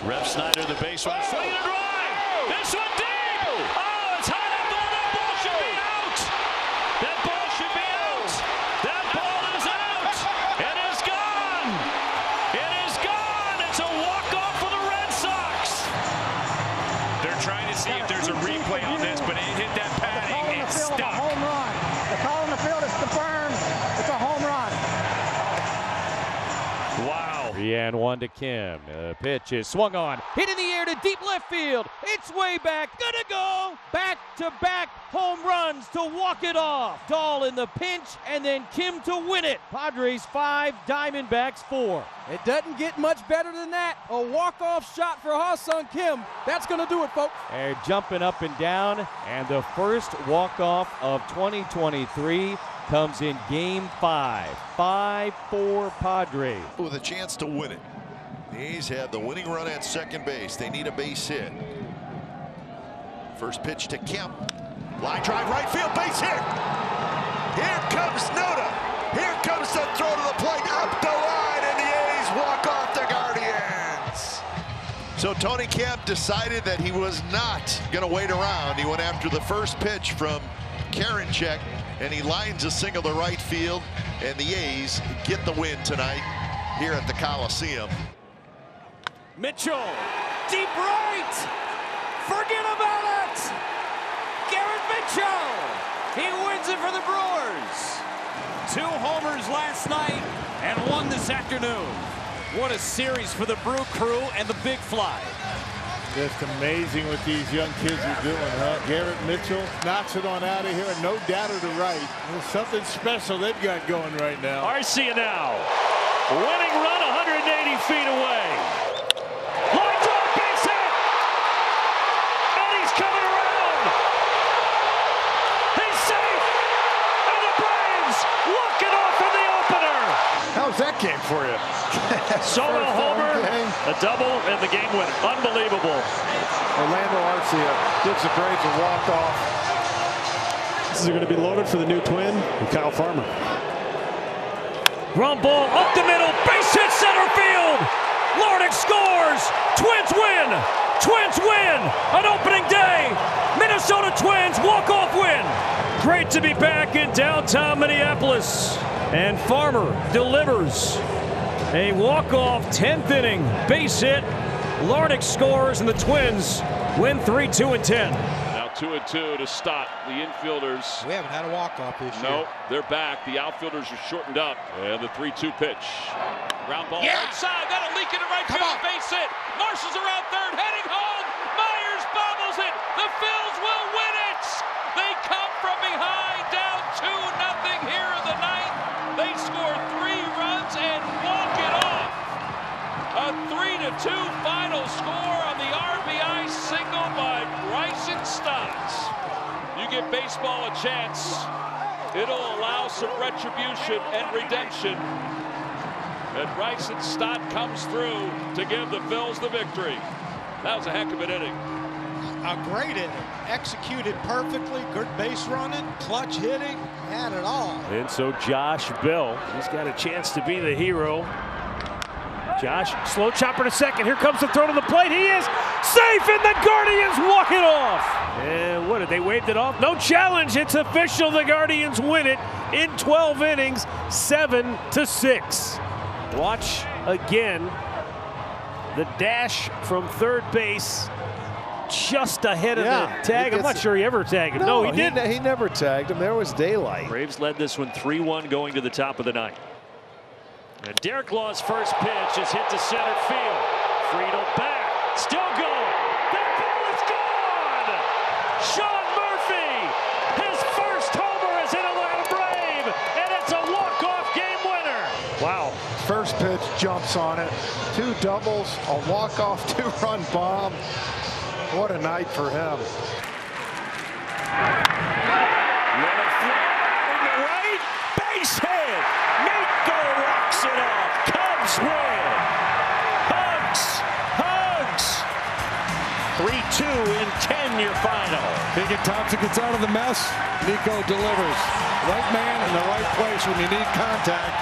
Ref Snyder, the base runner, swinging a drive. This one deep. Oh, it's high. That ball should be out. That ball should be out. That ball is out. It is gone. It is gone. It's a walk-off for the Red Sox. They're trying to see if there's a replay on this, but it hit that padding. It's stuck. Home run. The call in the field is confirmed. It's a home run. Wow. 3-1 to Kim. Pitch is swung on. Hit in the air to deep left field. It's way back. Gonna go. Back-to-back home runs to walk it off. Dahl in the pinch and then Kim to win it. Padres 5, Diamondbacks 4. It doesn't get much better than that. A walk-off shot for Ha-Sung Kim. That's going to do it, folks. They're jumping up and down, and the first walk-off of 2023 comes in Game 5. 5-4 Padres. With a chance to win it. The A's have the winning run at second base. They need a base hit. First pitch to Kemp. Line drive right field, base hit. Here comes Noda. Here comes the throw to the plate, up the line, and the A's walk off the Guardians. So Tony Kemp decided that he was not going to wait around. He went after the first pitch from Karinchak, and he lines a single to right field, and the A's get the win tonight here at the Coliseum. Mitchell, deep right. Forget about it. Garrett Mitchell. He wins it for the Brewers. 2 homers last night and 1 this afternoon. What a series for the Brew Crew and the Big Fly. Just amazing what these young kids are doing, huh? Garrett Mitchell knocks it on out of here, and no doubt to the right. There's something special they've got going right now. Arcia now. Winning run 180 feet away. Line drive, base hit. And he's coming around. He's safe. And the Braves walk it off in the opener. How's that game for you? Solo homer, a double, and the game winner. Unbelievable. Orlando Arcia gives the Braves a walk-off. This is going to be loaded for the new twin, Kyle Farmer. Ground ball up the middle, base hit center field. Larnach scores. Twins win. Twins win. An opening day. Minnesota Twins walk-off win. Great to be back in downtown Minneapolis. And Farmer delivers a walk-off 10th inning base hit. Larnach scores, and the Twins win 3-2-10. Now 2-2 to Stott. The infielders. We haven't had a walk-off this year. No, they're back. The outfielders are shortened up. And the 3-2 pitch. Ground ball right side. That'll leak into right field. Base hit. Marshall's around third, heading home. Myers bobbles it. The Phils will win it. They come from behind, down 2-0 here in the ninth. They score 3 runs and walk it off. A 3-2 final score on the RBI single by Bryson Stott. You give baseball a chance, it'll allow some retribution and redemption. And Bryson Stott comes through to give the Phils the victory. That was a heck of an inning. A great inning. Executed perfectly. Good base running, clutch hitting, had it all. And so Josh Bell, he's got a chance to be the hero. Josh, slow chopper to second. Here comes the throw to the plate. He is safe, and the Guardians walk it off. And what did they waved it off? No challenge. It's official. The Guardians win it in 12 innings, 7-6. Watch again the dash from third base. Just ahead of the tag. I'm not sure he ever tagged him. No, he didn't. He never tagged him. There was daylight. Braves led this one 3-1 going to the top of the ninth. And Derek Law's first pitch is hit to center field. Friedel back. Still going. That ball is gone. Sean Murphy. His first homer as an Atlanta Brave. And it's a walk-off game winner. Wow. First pitch jumps on it. 2 doubles, a walk-off 2-run bomb. What a night for him. Right, base hit. Miko rocks it off. Cubs win. Hugs. 3-2 in 10 your final. Keegan Thompson gets out of the mess. Nico delivers. Right man in the right place when you need contact.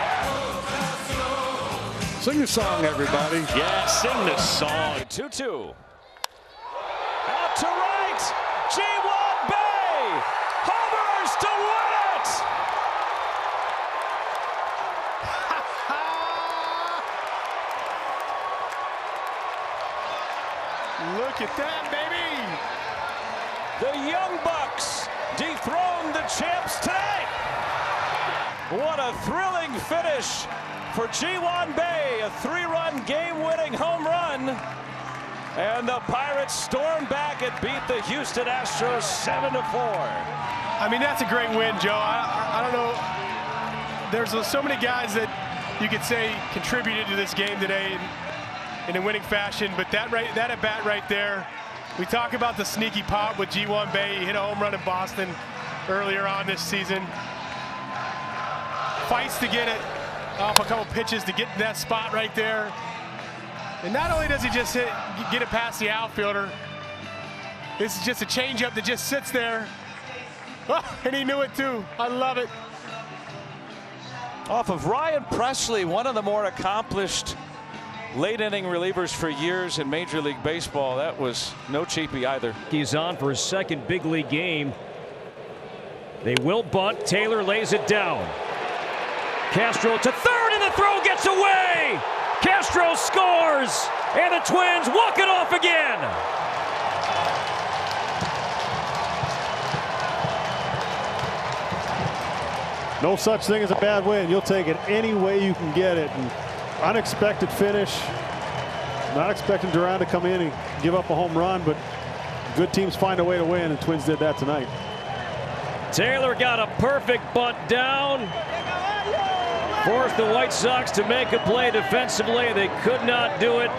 Sing the song, everybody. Yeah, sing the song. 2-2. Out to right. G1 Bay. Homers to win it. Look at that, baby. The Young Bucks dethrone the champs today. What a thrilling finish for G1 Bay. A 3-run game-winning home run. And the Pirates stormed back and beat the Houston Astros 7-4. I mean, that's a great win, Joe. I don't know. There's so many guys that you could say contributed to this game today in a winning fashion, but that at bat right there, we talk about the sneaky pop with G1 Bay. He hit a home run in Boston earlier on this season. Fights to get it off a couple pitches to get in that spot right there. And not only does he just get it past the outfielder, this is just a changeup that just sits there. Oh, and he knew it too. I love it. Off of Ryan Presley, one of the more accomplished late inning relievers for years in Major League Baseball. That was no cheapie either. He's on for his second big league game. They will bunt. Taylor lays it down. Castro to third, and the throw gets away. Castro scores, and the Twins walk it off again. No such thing as a bad win. You'll take it any way you can get it. And unexpected finish. Not expecting Duran to come in and give up a home run, but good teams find a way to win, and Twins did that tonight. Taylor got a perfect bunt down. Forced the White Sox to make a play defensively. They could not do it.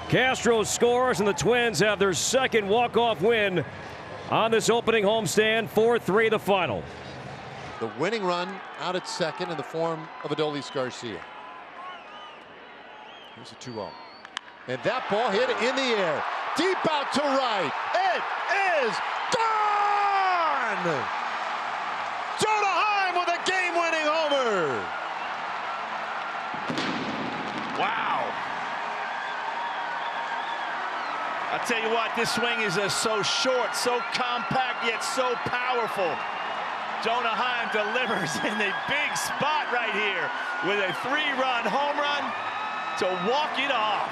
Castro scores, and the Twins have their second walk-off win on this opening homestand. 4-3 the final. The winning run out at second in the form of Adolis Garcia. Here's a 2-0. And that ball hit in the air. Deep out to right. It is gone! Jonah Heim with a game-winning homer. Wow. I'll tell you what, this swing is so short, so compact, yet so powerful. Jonah Heim delivers in a big spot right here with a 3-run home run to walk it off.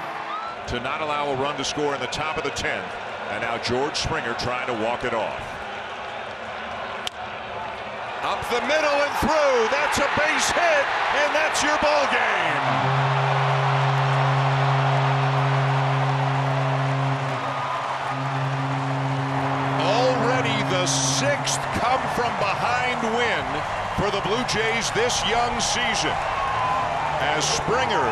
To not allow a run to score in the top of the 10th. And now George Springer trying to walk it off. Up the middle and through. That's a base hit, and that's your ball game. Already the 6th come-from-behind win for the Blue Jays this young season. As Springer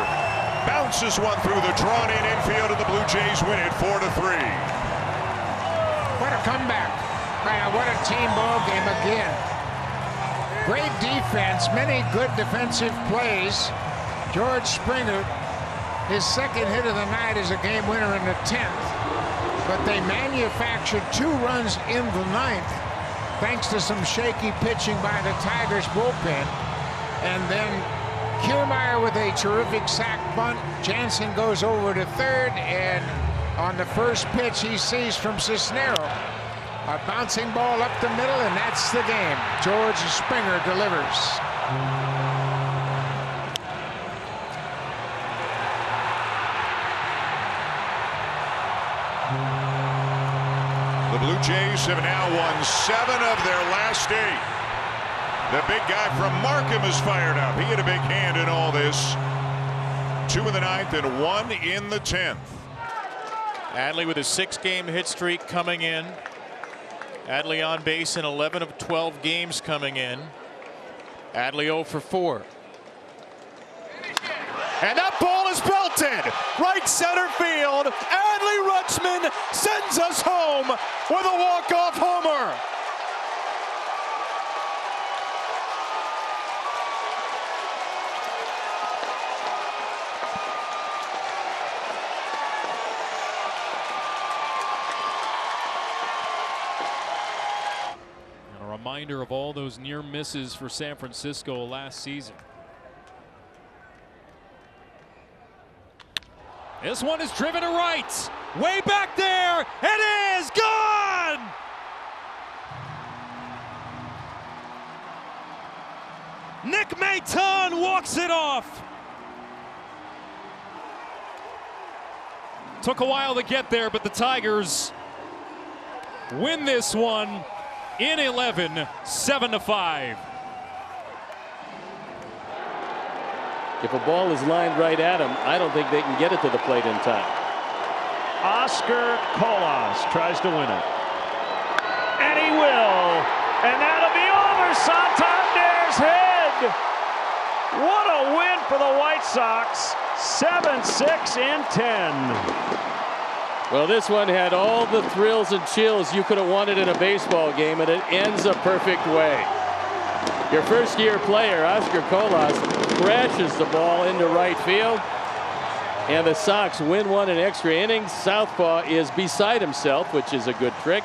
bounces one through the drawn-in infield, and the Blue Jays win it 4-3. What a comeback. Man, what a team ball game again. Great defense, many good defensive plays. George Springer, his second hit of the night is a game winner in the 10th. But they manufactured 2 runs in the 9th thanks to some shaky pitching by the Tigers bullpen. And then Kiermaier with a terrific sac bunt. Jansen goes over to third, and on the first pitch he sees from Cisnero. A bouncing ball up the middle, and that's the game. George Springer delivers. The Blue Jays have now won 7 of their last 8. The big guy from Markham is fired up. He had a big hand in all this. 2 in the 9th and 1 in the 10th. Adley with a 6-game hit streak coming in. Adley on base in 11 of 12 games coming in. Adley 0 for 4. And that ball is belted right center field. Adley Rutschman sends us home with a walk-off homer. And a reminder of all those near misses for San Francisco last season. This one is driven to right. Way back there. It is gone. Nick Maton walks it off. Took a while to get there, but the Tigers win this one in 11, 7-5. If a ball is lined right at him, I don't think they can get it to the plate in time. Oscar Colas tries to win it. And he will. And that'll be over Santander's head. What a win for the White Sox. 7-6 in 10. Well, this one had all the thrills and chills you could have wanted in a baseball game, and it ends a perfect way. Your first-year player, Oscar Colas, crashes the ball into right field, and the Sox win one in extra innings. Southpaw is beside himself, which is a good trick.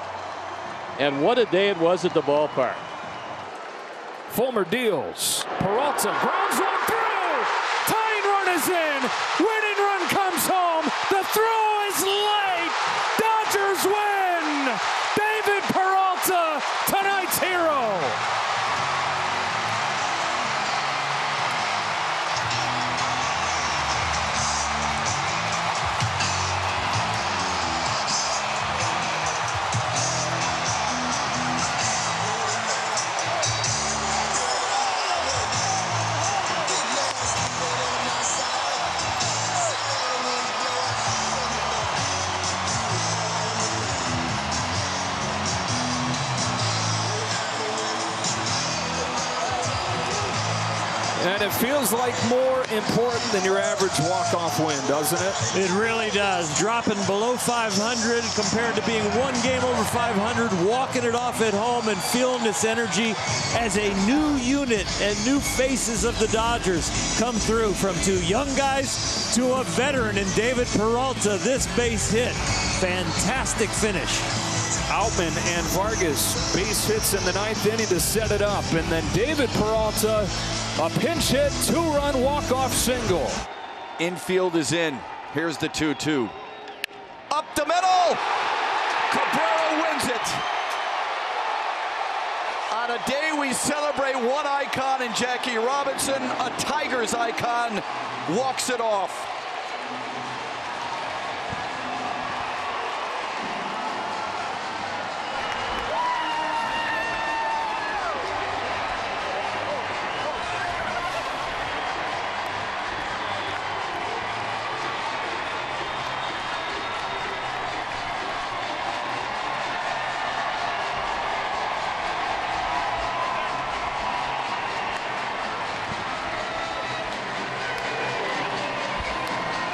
And what a day it was at the ballpark. Fulmer deals. Peralta grounds one through. Tying run is in. Winning run comes home. The throw is late. Dodgers win. David Peralta, tonight's hero. And it feels like more important than your average walk-off win, doesn't it? It really does. Dropping below 500 compared to being one game over 500, walking it off at home and feeling this energy as a new unit and new faces of the Dodgers come through, from two young guys to a veteran in David Peralta. This base hit, fantastic finish. Outman and Vargas base hits in the ninth inning to set it up, and then David Peralta, a pinch hit, two-run walk-off single. Infield is in. Here's the 2-2. Up the middle! Cabrera wins it. On a day we celebrate one icon in Jackie Robinson, a Tigers icon walks it off.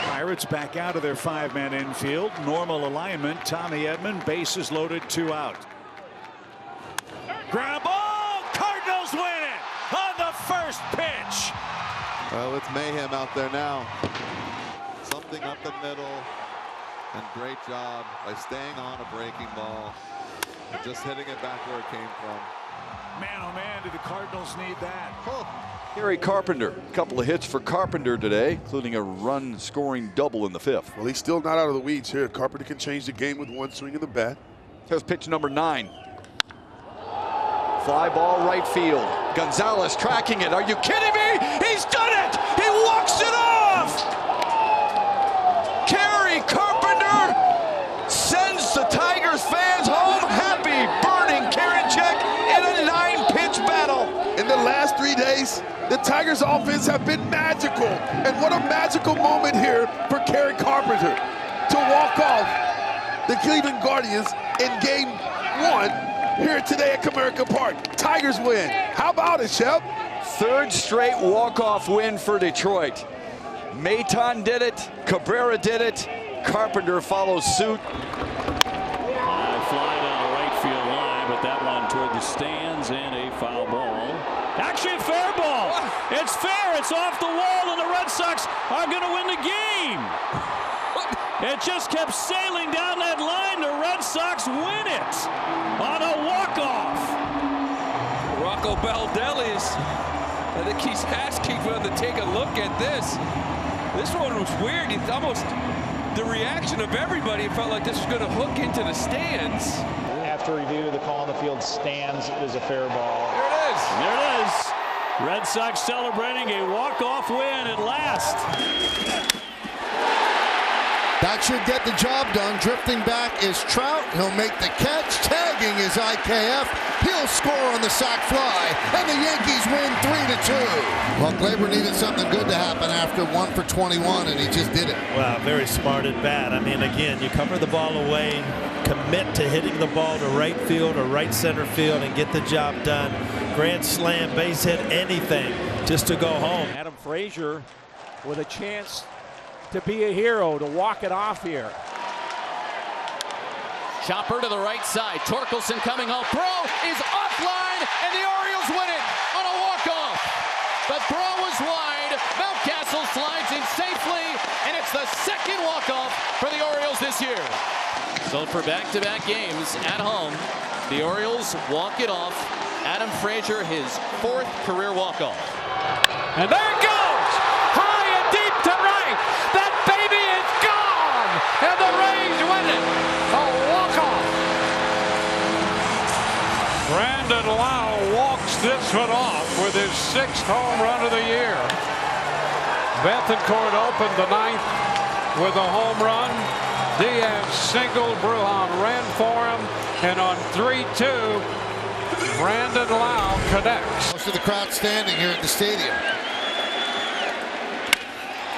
Pirates back out of their five-man infield. Normal alignment. Tommy Edman, bases loaded, 2 out. Ground ball. Cardinals win it on the first pitch. Well, it's mayhem out there now. Something up the middle, and great job by staying on a breaking ball and just hitting it back where it came from. Man, oh man, do the Cardinals need that? Gary Carpenter, a couple of hits for Carpenter today, including a run-scoring double in the fifth. Well, he's still not out of the weeds here. Carpenter can change the game with one swing of the bat. Here's pitch number 9. Fly ball right field. Gonzalez tracking it. Are you kidding me? He's done it! He walks it off! Gary Carpenter sends the Tigers fans home happy, burning Karen check in a 9-pitch battle. In the last 3 days, the Tigers offense have been magical. And what a magical moment here for Kerry Carpenter to walk off the Cleveland Guardians in game 1 here today at Comerica Park. Tigers win. How about it, Shep? Third straight walk-off win for Detroit. Maton did it. Cabrera did it. Carpenter follows suit. Fly down the right field line, but that one toward the stands and a foul ball. Actually, a fair ball. It's fair. It's off the wall, and the Red Sox are going to win the game. It just kept sailing down that line. The Red Sox win it on a walk-off. Rocco Baldelli's, I think he's asking for them to take a look at this. This one was weird. It's almost the reaction of everybody. It felt like this was going to hook into the stands. After review, the call on the field stands. It was a fair ball. There it is. There it is. Red Sox celebrating a walk-off win at last. That should get the job done. Drifting back is Trout. He'll make the catch. Tagging is IKF. He'll score on the sac fly. And the Yankees win 3-2. Well, Gleyber needed something good to happen after 1 for 21, and he just did it. Wow, very smart at bat. I mean, again, you cover the ball away, commit to hitting the ball to right field or right center field and get the job done. Grand slam, base hit, anything just to go home. Adam Frazier with a chance to be a hero, to walk it off here. Chopper to the right side. Torkelson coming home. Throw is offline, and the Orioles win it on a walk-off. The throw was wide. Mountcastle slides in safely, and it's the second walk-off for the Orioles this year. So for back-to-back games at home, the Orioles walk it off. Adam Frazier, his 4th career walk-off. And there it goes! High and deep to right! That baby is gone! And the Rays win it! A walk-off! Brandon Lau walks this one off with his 6th home run of the year. Bethancourt opened the 9th with a home run. Diaz singled, Brujan ran for him, and on 3-2, Brandon Lau connects. Most of the crowd standing here at the stadium.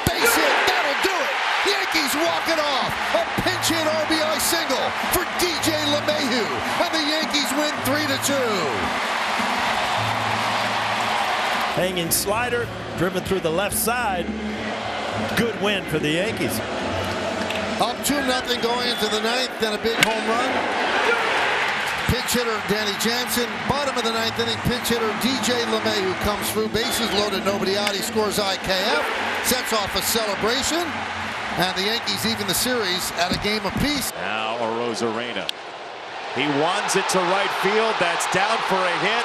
Base hit, that'll do it. Yankees walk it off. A pinch hit RBI single for DJ LeMahieu, and the Yankees win 3-2. Hanging slider, driven through the left side. Good win for the Yankees. Up 2-0 going into the 9th, then a big home run. Pinch hitter Danny Jansen. Bottom of the 9th inning, pinch hitter DJ LeMahieu comes through. Bases loaded, nobody out. He scores IKF. Sets off a celebration. And the Yankees even the series at a game apiece. Now Arozarena. He wands it to right field. That's down for a hit.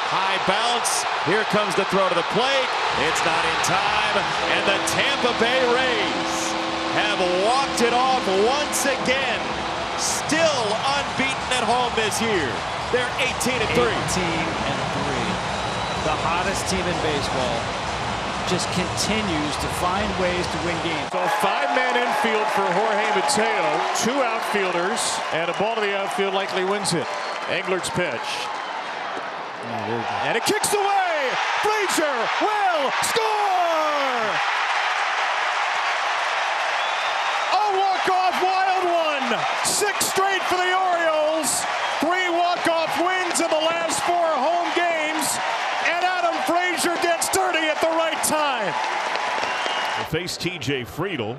High bounce. Here comes the throw to the plate. It's not in time. And the Tampa Bay Rays have walked it off once again. Still unbeaten at home this year. They're 18-3. 18-3. The hottest team in baseball just continues to find ways to win games. So 5-man infield for Jorge Mateo. 2 outfielders, and a ball to the outfield likely wins it. Englert's pitch. And it kicks away. Frazier will score! A walk-off wild one. 6 straight for the Orioles. 3 walk-off wins in the last 4 home games. And Adam Frazier gets dirty at the right time. We'll face TJ Friedl.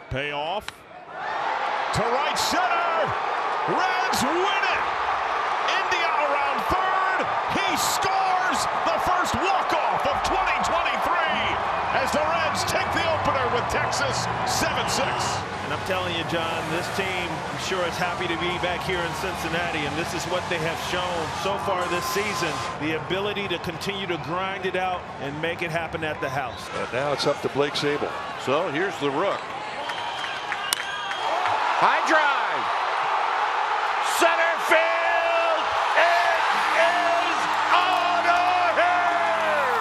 Payoff to right center. Reds win it. India around third. He scores the first walk-off of 2023 as the Reds take the opener with Texas 7-6. And I'm telling you, John, this team, I'm sure is happy to be back here in Cincinnati, and this is what they have shown so far this season, the ability to continue to grind it out and make it happen at the house. And now it's up to Blake Sabol. So here's the rook. High drive. Center field. It is out of here.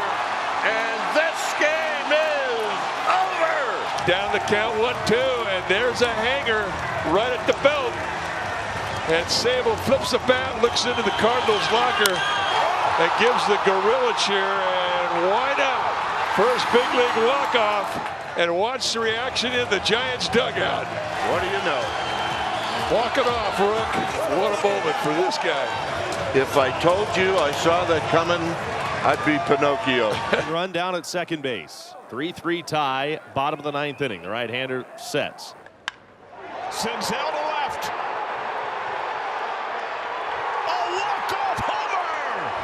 And this game is over. Down the count 1-2, and there's a hanger right at the belt. And Sabol flips the bat, looks into the Cardinals locker, and gives the gorilla cheer, and why not? First big league walk-off, and watch the reaction in the Giants dugout. What do you know? Walk it off, Rook. What a moment for this guy. If I told you I saw that coming, I'd be Pinocchio. Run down at second base. 3-3 tie, bottom of the 9th inning. The right-hander sets. Senzel to left. A walk-off homer.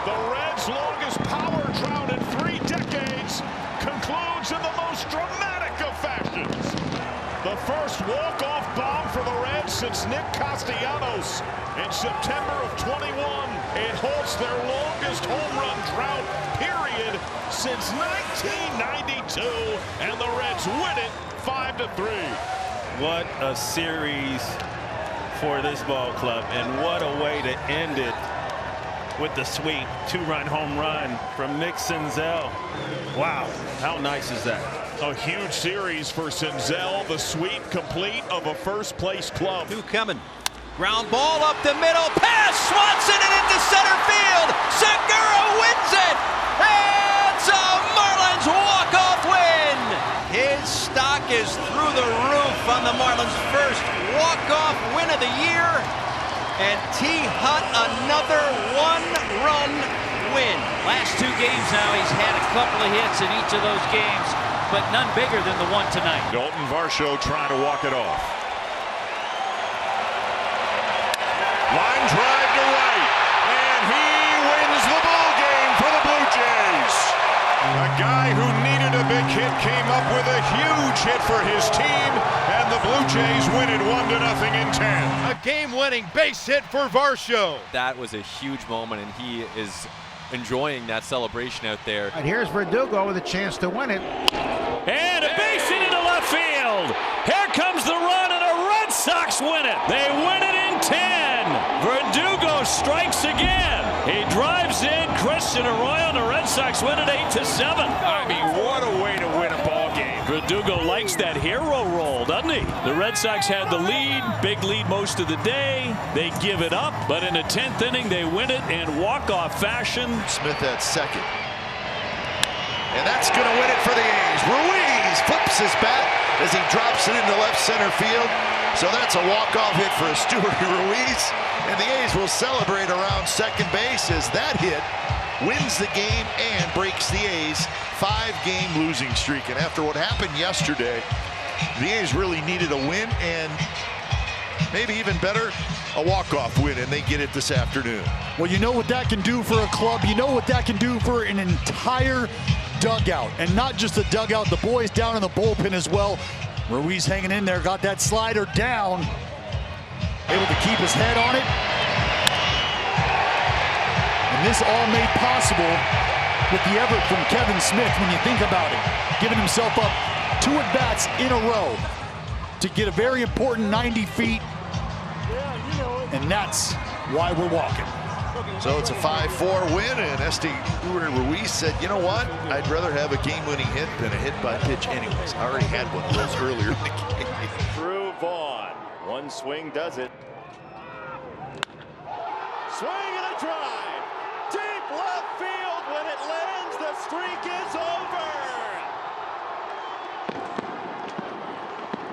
The Reds' longest power drought in 3 decades concludes in the most dramatic of fashions. The first walk-off bomb for the Reds since Nick Castellanos in September of 21. It halts their longest home run drought, period. period since 1992, and the Reds win it 5-3. What a series for this ball club, and what a way to end it with the sweep. 2-run home run from Nick Senzel. Wow, how nice is that? A huge series for Senzel, the sweep complete of a first-place club. Two coming. Ground ball up the middle, pass, Swanson and into center field. Segura wins it. It's a Marlins walk-off win. His stock is through the roof on the Marlins' first walk-off win of the year. And T-Hut another one-run win. Last 2 games now, he's had a couple of hits in each of those games, but none bigger than the one tonight. Dalton Varsho trying to walk it off. Line drive to right, and he wins the ball game for the Blue Jays. A guy who needed a big hit came up with a huge hit for his team, and the Blue Jays win it 1-0 in 10. A game-winning base hit for Varsho. That was a huge moment, and he is enjoying that celebration out there. And here's Verdugo with a chance to win it. And a base hit into left field. Here comes the run, and the Red Sox win it. They win it in 10. Verdugo strikes again. He drives in Christian Arroyo, and the Red Sox win it 8-7. I mean, what a way to win a ball game. Verdugo likes that hero role, doesn't he? The Red Sox had the lead, big lead most of the day. They give it up, but in the 10th inning, they win it in walk-off fashion. Smith at second. And that's going to win it for the A's. Ruiz flips his bat as he drops it into left center field. So that's a walk-off hit for Stuart Ruiz. And the A's will celebrate around second base as that hit wins the game and breaks the A's 5-game losing streak. And after what happened yesterday, the A's really needed a win and maybe even better, a walk-off win, and they get it this afternoon. Well, you know what that can do for a club. You know what that can do for an entire dugout, and not just the dugout, the boys down in the bullpen as well. Ruiz hanging in there, got that slider down, able to keep his head on it. And this all made possible with the effort from Kevin Smith when you think about it, giving himself up 2 at-bats in a row to get a very important 90 feet, and that's why we're walking. So it's a 5-4 win, and Stuart Ruiz said, you know what? I'd rather have a game-winning hit than a hit by pitch anyways. I already had one of those earlier in the game. Drew Vaughn. One swing does it. Swing and a drive. Deep left field. When it lands, the streak is over.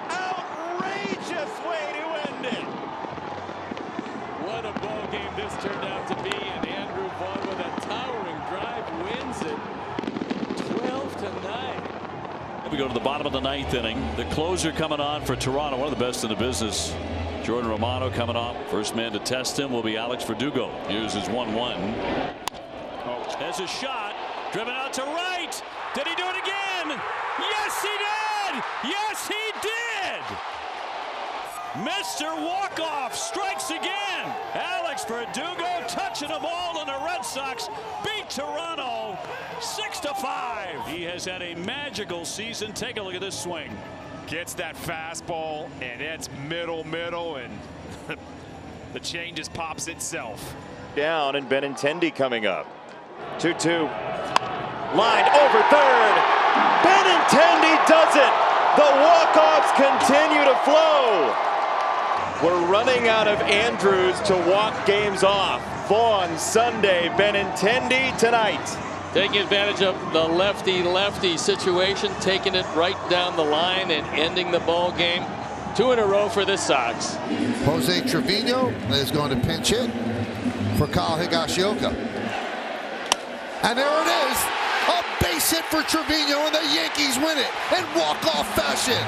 Outrageous way to end it. What a ball game this turned out to be, and Andrew Vaughn with a towering drive wins it 12-9. We go to the bottom of the 9th inning. The closer coming on for Toronto, one of the best in the business. Jordan Romano coming off. First man to test him will be Alex Verdugo. Here's his 1-1. There's a shot driven out to right. Did he do it again? Yes, he did. Yes, he did. Mr. Walkoff strikes again. Alex Verdugo touching the ball, and the Red Sox beat Toronto 6-5. He has had a magical season. Take a look at this swing. Gets that fastball, and it's middle, and the change just pops itself. Down, and Benintendi coming up. 2-2. Line over third. Benintendi does it. The walk-offs continue to flow. We're running out of Andrews to walk games off. Vaughn Sunday, Benintendi tonight. Taking advantage of the lefty-lefty situation, taking it right down the line and ending the ball game. 2 in a row for the Sox. Jose Trevino is going to pinch hit for Kyle Higashioka. And there it is. A base hit for Trevino, and the Yankees win it in walk-off fashion.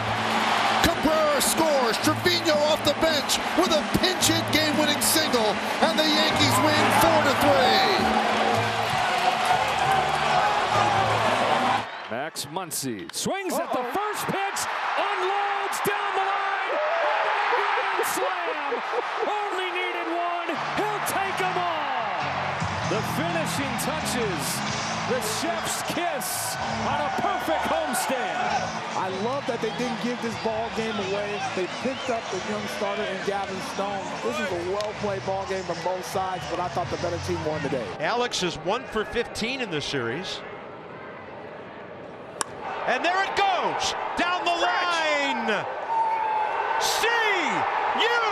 Cabrera scores. Trevino off the bench with a pinch hit game-winning single, and the Yankees win 4-3. Max Muncy swings at the first pitch, unloads down the line, grand slam. Only needed one. He'll take them all. The finishing touches The chef's kiss on a perfect homestand. I love that they didn't give this ball game away. They picked up the young starter in Gavin Stone. This is a well-played ball game from both sides, but I thought the better team won today. Alex is 1 for 15 in the series. And there it goes, down the line. See you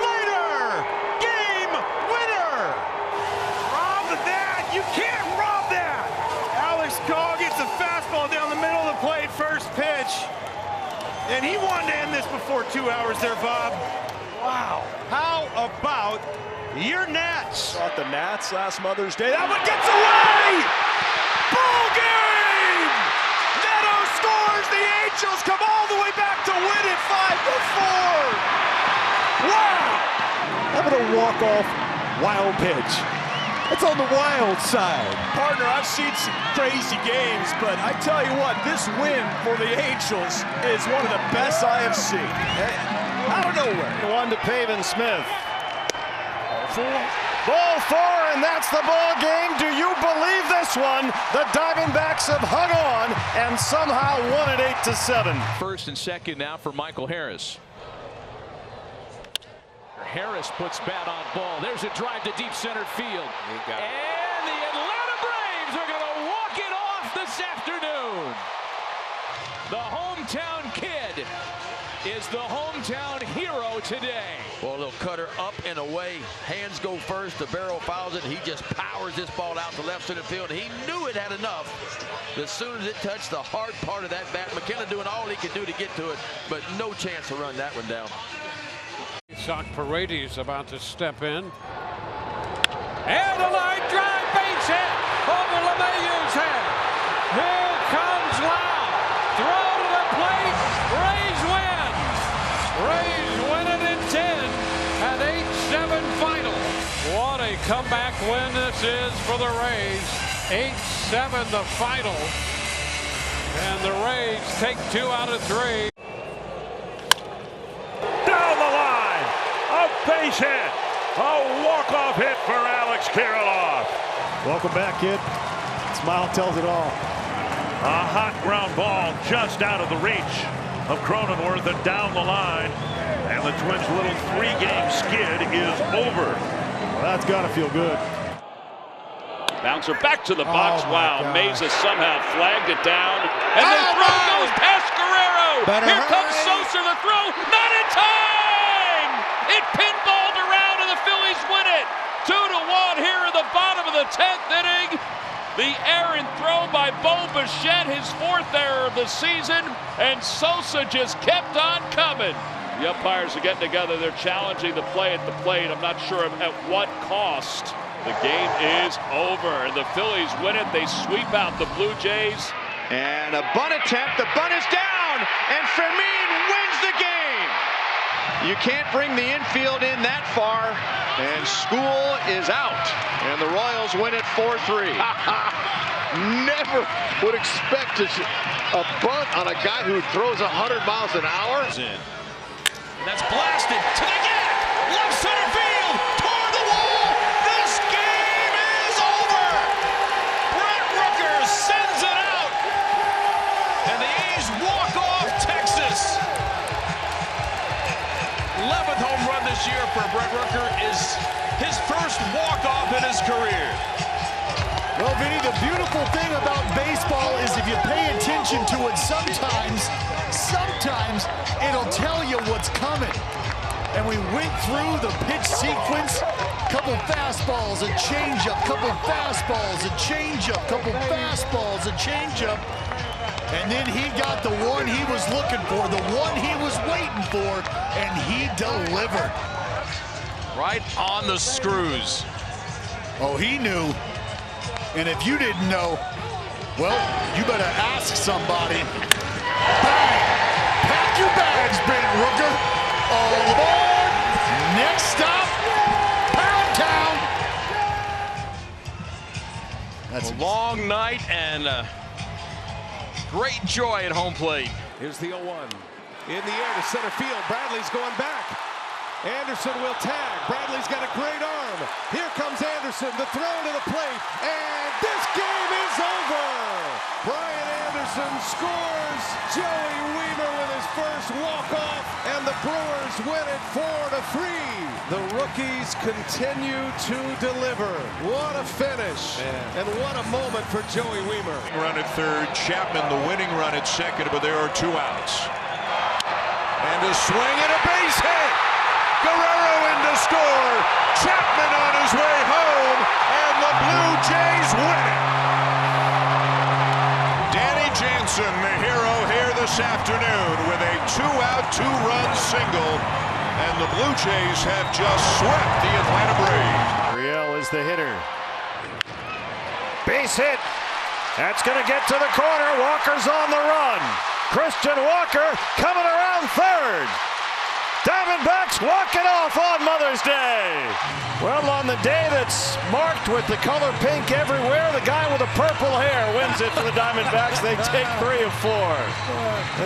later, game winner. Rob that, you can't rob that. Alex Call gets a fastball down the middle of the plate, first pitch. And he wanted to end this before 2 hours there, Bob. Wow, how about your Nats? Thought the Nats last Mother's Day. That one gets away! Ball game! Neto scores, the Angels come all the way back to win it 5-4. Wow! How about a walk-off wild pitch? It's on the wild side. Partner, I've seen some crazy games, but I tell you what, this win for the Angels is one of the best I have seen. Out of nowhere. One to Pavin Smith. Ball 4, and that's the ball game. Do you believe this one? The Diamondbacks have hung on and somehow won it 8-7. First and second now for Michael Harris. Harris puts bat on ball. There's a drive to deep center field. And the Atlanta Braves are going to walk it off this afternoon. The hometown kid is the hometown hero today. Well, they'll cut her up and away. Hands go first. The barrel fouls it. He just powers this ball out to left center field. He knew it had enough. As soon as it touched the hard part of that bat, McKenna doing all he could do to get to it, but no chance to run that one down. Sock Paredes about to step in. And a line drive, base hit over LeMahieu's head. Here comes Lau. Throw to the plate. Rays win. Rays win it in 10 at 8-7 final. What a comeback win this is for the Rays. 8-7 the final. And the Rays take 2 out of 3. Down the line, a base hit, a walk-off hit for Alex Kirilloff. Welcome back, kid. Smile tells it all. A hot ground ball just out of the reach of Cronenworth and down the line. And the Twins' little 3-game skid is over. Well, that's got to feel good. Bouncer back to the box. Wow, Meza somehow flagged it down. And the throw goes past Guerrero. Here comes Sosa, the throw, not in time! It pinballed around and the Phillies win it. 2-1 here in the bottom of the 10th inning. The errant throw by Bo Bichette, his 4th error of the season, and Sosa just kept on coming. The umpires are getting together. They're challenging the play at the plate. I'm not sure at what cost. The game is over, and the Phillies win it. They sweep out the Blue Jays. And a bunt attempt. The bunt is down, and Fermin wins the game. You can't bring the infield in that far, and School is out, and the Royals win it 4-3. Never would expect a bunt on a guy who throws 100 miles an hour. And that's blasted to the gap, left center field, toward the wall. This game is over. Brett Rooker sends it out, and the A's walk off Texas. 11th home run this year for Brett Rooker is his first walk-off in his career. Well, Vinny, the beautiful thing about baseball is if you pay attention to it sometimes it'll tell you what's coming. And we went through the pitch sequence, couple fastballs, a changeup, couple fastballs, a changeup, couple fastballs, a changeup. And then he got the one he was looking for, the one he was waiting for, and he delivered. Right on the screws. Oh, he knew. And if you didn't know, well, you better ask somebody. Bang! Pack your bags, Brent Rooker. All aboard! Next stop, Pound Town. That's a long night and great joy at home plate. Here's the 0-1. In the air to center field. Bradley's going back. Anderson will tag. Bradley's got a great arm. Here comes Anderson, the throw to the plate, and this game is over. Brian Anderson scores. Joey Wiemer with his first walk-off, and the Brewers win it 4-3. The rookies continue to deliver. What a finish, and what a moment for Joey Wiemer. Run at third, Chapman the winning run at second, but there are 2 outs. And a swing and a base hit. Guerrero in to score. Chapman on his way home, and the Blue Jays win it. Danny Jansen, the hero here this afternoon with a 2-out, 2-run single, and the Blue Jays have just swept the Atlanta Braves. Riel is the hitter. Base hit. That's going to get to the corner. Walker's on the run. Christian Walker coming around third. Diamondbacks walk it off on Mother's Day. Well, on the day that's marked with the color pink everywhere, the guy with the purple hair wins it for the Diamondbacks. They take 3 of 4.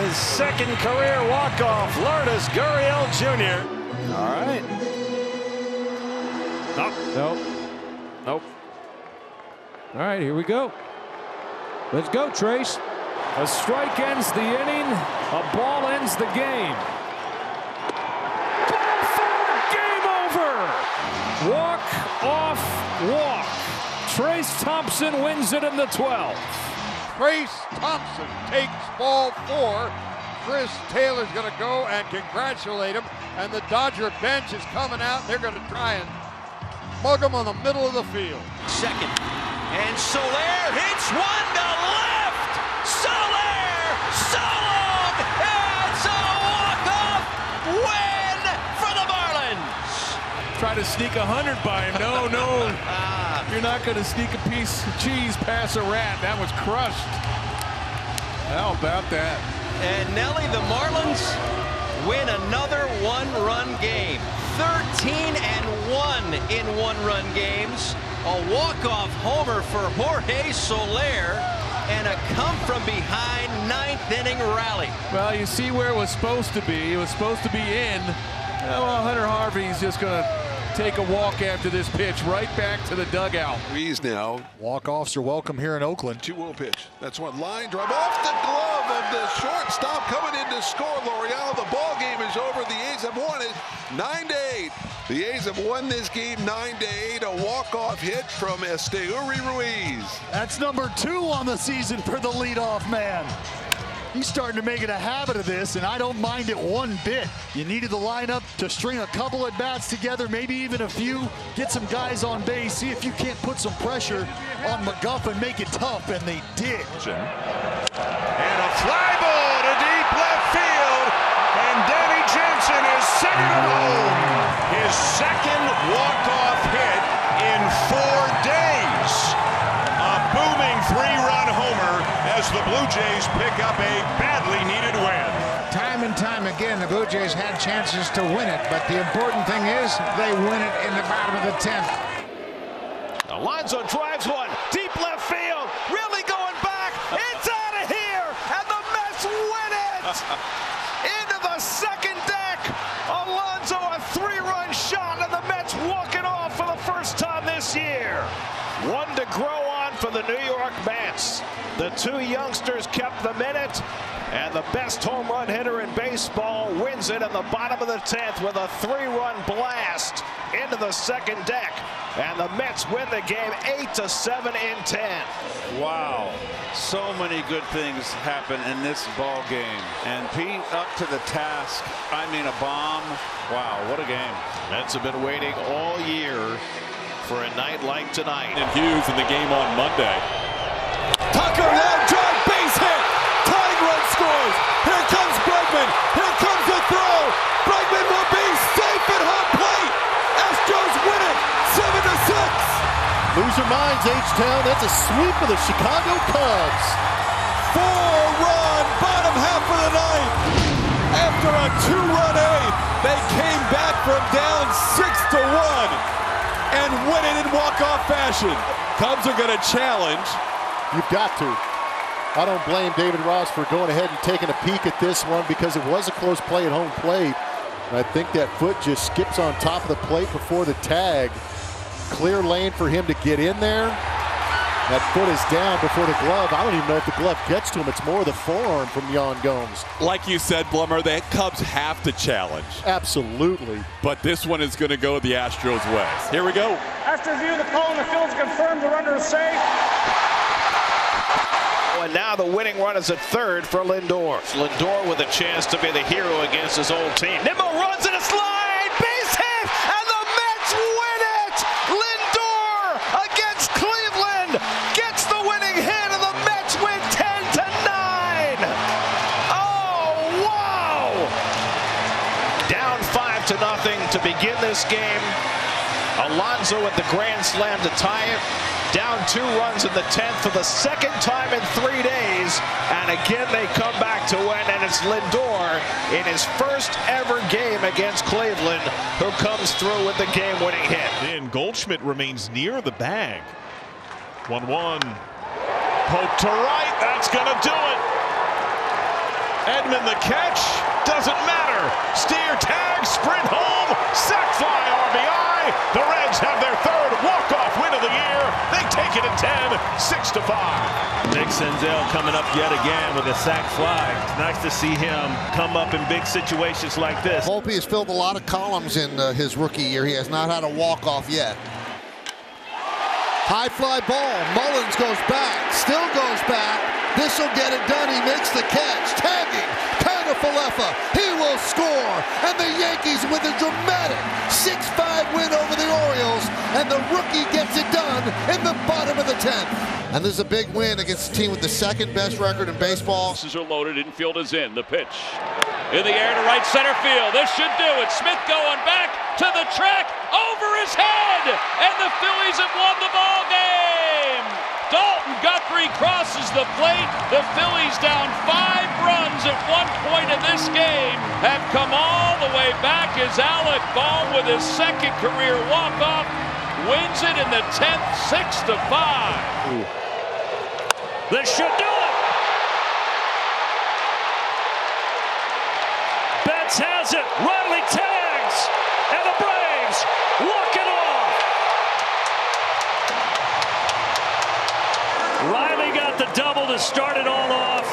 His second career walk-off, Lourdes Gurriel Jr. All right. Nope. All right, here we go. Let's go, Trace. A strike ends the inning. A ball ends the game. Ball 4, game over. Walk off walk. Trace Thompson wins it in the 12th. Trace Thompson takes ball 4. Chris Taylor's going to go and congratulate him. And the Dodger bench is coming out. They're going to try and mug him on the middle of the field. Second. And Soler hits one to left. Soler, Solon. It's a walk-off win for the Marlins. Try to sneak 100 by him. No. You're not going to sneak a piece of cheese past a rat. That was crushed. How about that? And Nelly, the Marlins win another one-run game. 13-1 in one-run games. A walk-off homer for Jorge Soler and a come-from-behind ninth-inning rally. Well, you see where it was supposed to be. It was supposed to be in. Well, Hunter Harvey's just going to take a walk after this pitch right back to the dugout. Rees now. Walk-offs are welcome here in Oakland. 2-0 pitch. That's one. Line drive off the glove of the shortstop coming in to score. L'Oreal. The ball game is over. The A's have won it 9-8. The A's have won this game 9-8. A walk-off hit from Esteury Ruiz. That's number 2 on the season for the leadoff man. He's starting to make it a habit of this, and I don't mind it one bit. You needed the lineup to string a couple at bats together, maybe even a few, get some guys on base, see if you can't put some pressure on McGuff and make it tough, and they did. And a fly ball to deep left field, and Danny Jansen is sending it home. His second walk-off hit in 4 days. A booming 3-run homer as the Blue Jays pick up a badly needed win. Time and time again, the Blue Jays had chances to win it, but the important thing is they win it in the bottom of the 10th. Alonso drives one, deep left field, really going back, it's out of here, and the Mets win it! Into the second deck, Alonso a 3-run shot, and the Mets walk it off for the first time this year. One to grow on for the New York Mets. The 2 youngsters kept the minute, and the best home run hitter in baseball wins it in the bottom of the 10th with a 3-run blast into the second deck. And the Mets win the game 8-7 in 10. Wow. So many good things happen in this ball game. And Pete up to the task. I mean, a bomb. Wow, what a game. Mets have been waiting all year for a night like tonight. And Hughes in the game on Monday. Tucker, line drive, base hit. Tying run scores. Here comes Bregman. Here comes the throw. Bregman will be safe at home plate. Astros win it 7-6. Lose your minds, H-Town. That's a sweep of the Chicago Cubs. 4-run bottom half of the ninth. After a 2-run eighth, they came back from down 6-1 and win it in walk-off fashion. Cubs are going to challenge. You've got to. I don't blame David Ross for going ahead and taking a peek at this one because it was a close play at home plate. I think that foot just skips on top of the plate before the tag. Clear lane for him to get in there. That foot is down before the glove. I don't even know if the glove gets to him. It's more the forearm from Yan Gomes. Like you said, Blummer, the Cubs have to challenge. Absolutely. But this one is going to go the Astros' way. Here we go. After review, the call in the field is confirmed. The runner is safe. And now the winning run is at third for Lindor. Lindor with a chance to be the hero against his old team. Nimmo runs in a slide, base hit, and the Mets win it! Lindor against Cleveland gets the winning hit, and the Mets win 10-9. Oh, wow! Down 5-0 to begin this game. Alonso with the grand slam to tie it. Down 2 runs in the 10th for the second time in 3 days. And again, they come back to win. And it's Lindor in his first ever game against Cleveland who comes through with the game-winning hit. And Goldschmidt remains near the bag. 1-1. Poke to right. That's going to do it. Edman the catch. Doesn't matter. Steer tag. Sprint home. Sac fly RBI. The Reds have their third walk-off win of the year. They take it at 10, 6-5. Nick Senzel coming up yet again with a sac fly. It's nice to see him come up in big situations like this. Volpe has filled a lot of columns in his rookie year. He has not had a walk-off yet. High fly ball. Mullins goes back. Still goes back. This will get it done. He makes the catch. Tagging. Falefa, he will score, and the Yankees with a dramatic 6-5 win over the Orioles, and the rookie gets it done in the bottom of the 10th. And this is a big win against a team with the second best record in baseball. Bases are loaded, infield is in, the pitch. In the air to right center field, this should do it. Smith going back to the track, over his head, and the Phillies have won the ball game. Dalton Guthrie crosses the plate. The Phillies, down 5 runs at one point in this game, have come all the way back as Alec Bohm, with his second career walk-off, wins it in the 10th, 6-5. This should do it. Betts has it. Riley tags, and the Braves walk it off. Riley got the double to start it all off.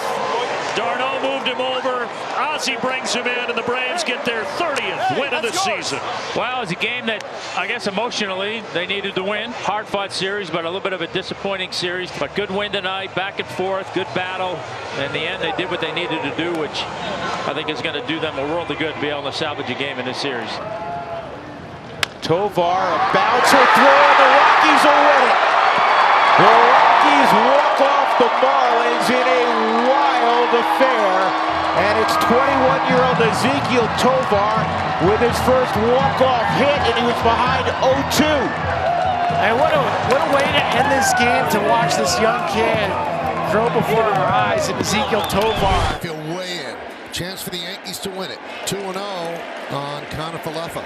Darno moved him over. Ozzie brings him in, and the Braves get their 30th win of the season. Well, it was a game that, I guess emotionally, they needed to win. Hard-fought series, but a little bit of a disappointing series. But good win tonight, back and forth, good battle. In the end, they did what they needed to do, which I think is going to do them a world of good to be able to salvage a game in this series. Tovar, a bouncer throw, and the Rockies will win it. The Rockies walk off the Marlins in a wild affair, and it's 21-year-old Ezequiel Tovar with his first walk-off hit, and he was behind 0-2. And what a way to end this game, to watch this young kid throw before our eyes, and Ezequiel Tovar. Feel way in. Chance for the Yankees to win it. 2-0 on Falefa.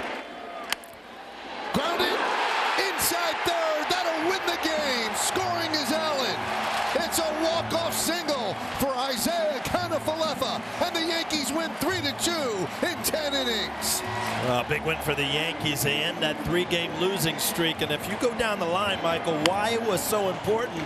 Grounded inside third. That'll win the game. Scoring is Allen. It's a walk-off single for Isaiah Falefa, and the Yankees win 3-2 in 10 innings. Well, big win for the Yankees. They end that 3-game losing streak. And if you go down the line, Michael, why it was so important.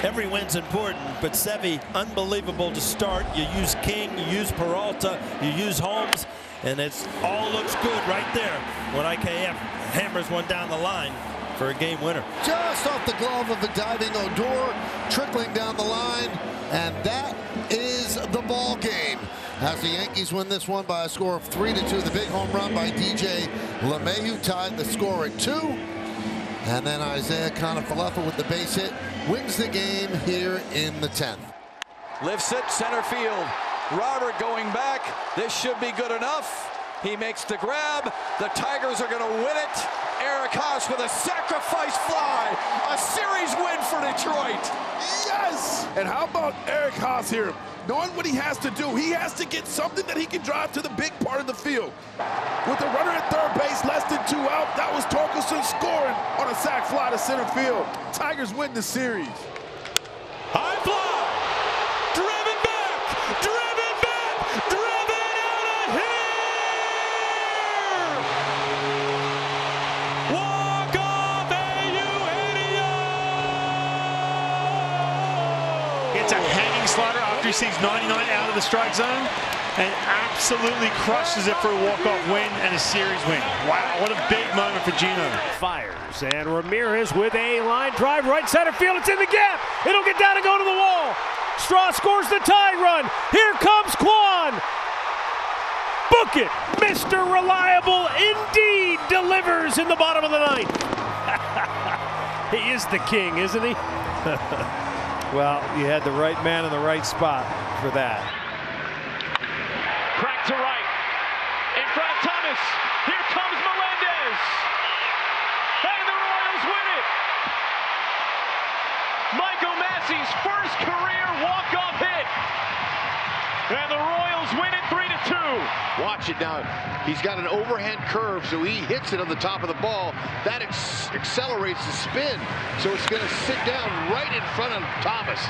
Every win's important, but Sevy, unbelievable to start. You use King, you use Peralta, you use Holmes, and it's all looks good right there when IKF hammers one down the line for a game winner. Just off the glove of the diving Odor, trickling down the line, and that is the ball game. As the Yankees win this one by a score of 3-2, the big home run by DJ LeMahieu tied the score at 2. And then Isaiah Falefa with the base hit wins the game here in the 10th. Lifts it, center field. Robert going back. This should be good enough. He makes the grab. The Tigers are going to win it. Eric Haas with a sacrifice fly. A series win for Detroit. Yes! And how about Eric Haas here? Knowing what he has to do, he has to get something that he can drive to the big part of the field. With the runner at third base, less than 2 out, that was Torkelson scoring on a sac fly to center field. Tigers win the series. High fly! Driven back! Driven back! Driven out of here! receives 99 out of the strike zone and absolutely crushes it for a walk-off win and a series win. Wow, what a big moment for Gino. Fires, and Ramirez with a line drive right center field. It's in the gap. It'll get down and go to the wall. Straw scores the tie run. Here comes Kwan. Book it. Mr. Reliable indeed delivers in the bottom of the ninth. He is the king, isn't he? Well, you had the right man in the right spot for that. Crack to right. In front of Thomas. Here comes Melendez. And the Royals win it. Mike O'Massey's first career walk-off hit. And the Royals win it 3-2. Watch it now. He's got an overhand curve, so he hits it on the top of the ball. That accelerates the spin, so it's going to sit down right in front of Thomas.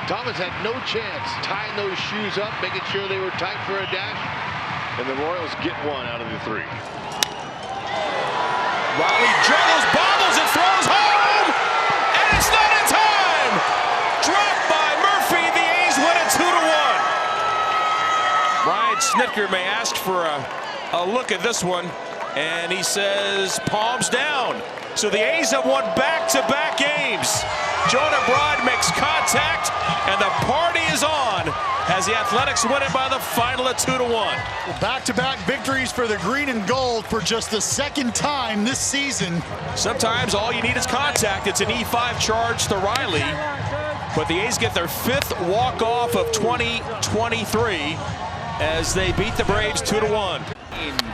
Thomas had no chance tying those shoes up, making sure they were tight for a dash, and the Royals get one out of the three. Riley juggles, bobbles, and throws home, and it's not in time. Dropped by Murphy. The A's win it 2-1. Brian Snitker may ask for a look at this one, and he says palms down. So the A's have won back-to-back games. Jonah Broad makes contact, and the party is on as the Athletics win it by the final of 2-1. Well, back-to-back victories for the green and gold for just the second time this season. Sometimes all you need is contact. It's an E5 charge to Riley, but the A's get their 5th walk-off of 2023 as they beat the Braves 2-1.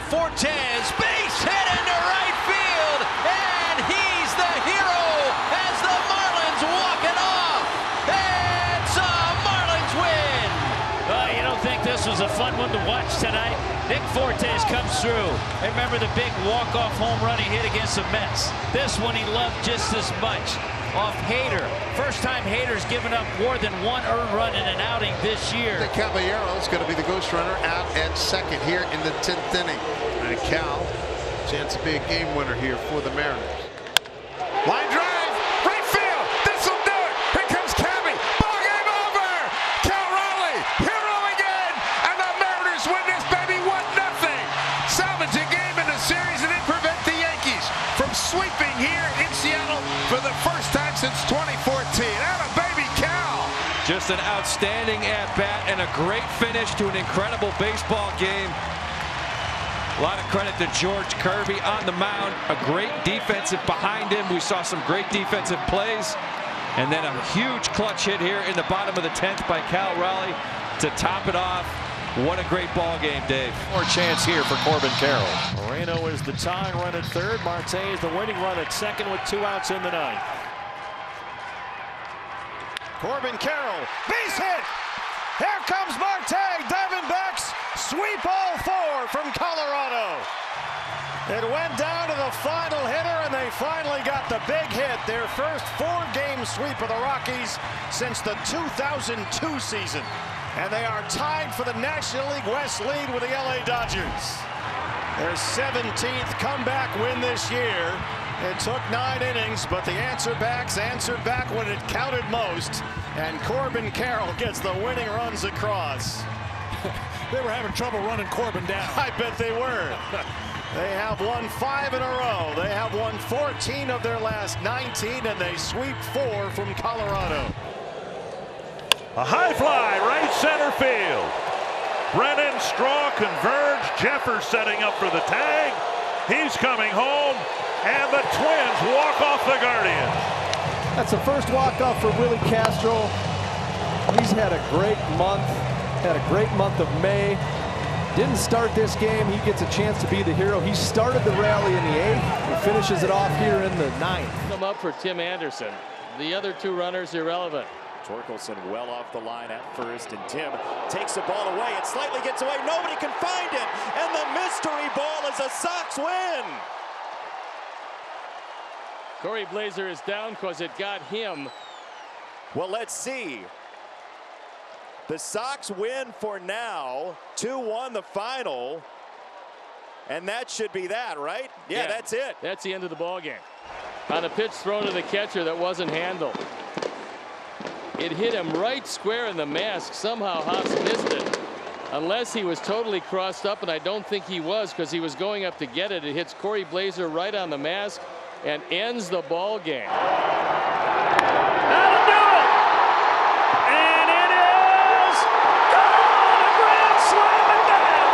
Fortes, base hit into right field, and he's the hero as the Marlins walk it off. It's a Marlins win. You don't think this was a fun one to watch tonight? Nick Fortes comes through. Remember the big walk-off home run he hit against the Mets? This one he loved just as much. Off Hader. First time Hader's given up more than one earned run in an outing this year. The Caballero is going to be the ghost runner out at second here in the 10th inning. And Cal, chance to be a game winner here for the Mariners. Line drive, right field. This will do it. Here comes Cabby. Ball game over. Cal Raleigh, hero again, and the Mariners win this baby 1-0. Salvage a game in the series and then prevent the Yankees from sweeping here in Seattle for the first time since 2014. And a baby Cal. Just an outstanding at-bat and a great finish to an incredible baseball game. A lot of credit to George Kirby on the mound. A great defensive behind him. We saw some great defensive plays. And then a huge clutch hit here in the bottom of the 10th by Cal Raleigh to top it off. What a great ball game, Dave. More chance here for Corbin Carroll. Moreno is the tying run at third. Marte is the winning run at second with 2 outs in the ninth. Corbin Carroll, base hit. Here comes Marte. Diamondbacks sweep all 4 from Colorado. It went down to the final hitter, and they finally got the big hit. Their first 4-game sweep of the Rockies since the 2002 season. And they are tied for the National League West lead with the LA Dodgers. Their 17th comeback win this year. It took 9 innings, but the answer-backs answered back when it counted most. And Corbin Carroll gets the winning runs across. They were having trouble running Corbin down. I bet they were. They have won 5 in a row. They have won 14 of their last 19, and they sweep 4 from Colorado. A high fly, right center field. Brennan, Straw converge. Jeffers setting up for the tag. He's coming home, and the Twins walk off the Guardians. That's the first walk-off for Willie Castro. He's had a great month of May. Didn't start this game. He gets a chance to be the hero. He started the rally in the 8th. He finishes it off here in the 9th. Come up for Tim Anderson. The other 2 runners irrelevant. Torkelson well off the line at first, and Tim takes the ball away. It slightly gets away. Nobody can find it, and the mystery ball is a Sox win. Corey Blazer is down because it got him. Well, let's see. The Sox win for now. 2-1 the final. And that should be that, right? Yeah, that's it. That's the end of the ball game. On a pitch thrown to the catcher that wasn't handled. It hit him right square in the mask. Somehow Haas missed it. Unless he was totally crossed up, and I don't think he was, because he was going up to get it. It hits Corey Blazer right on the mask and ends the ball game. That'll do it! And it is gone! A grand slam again!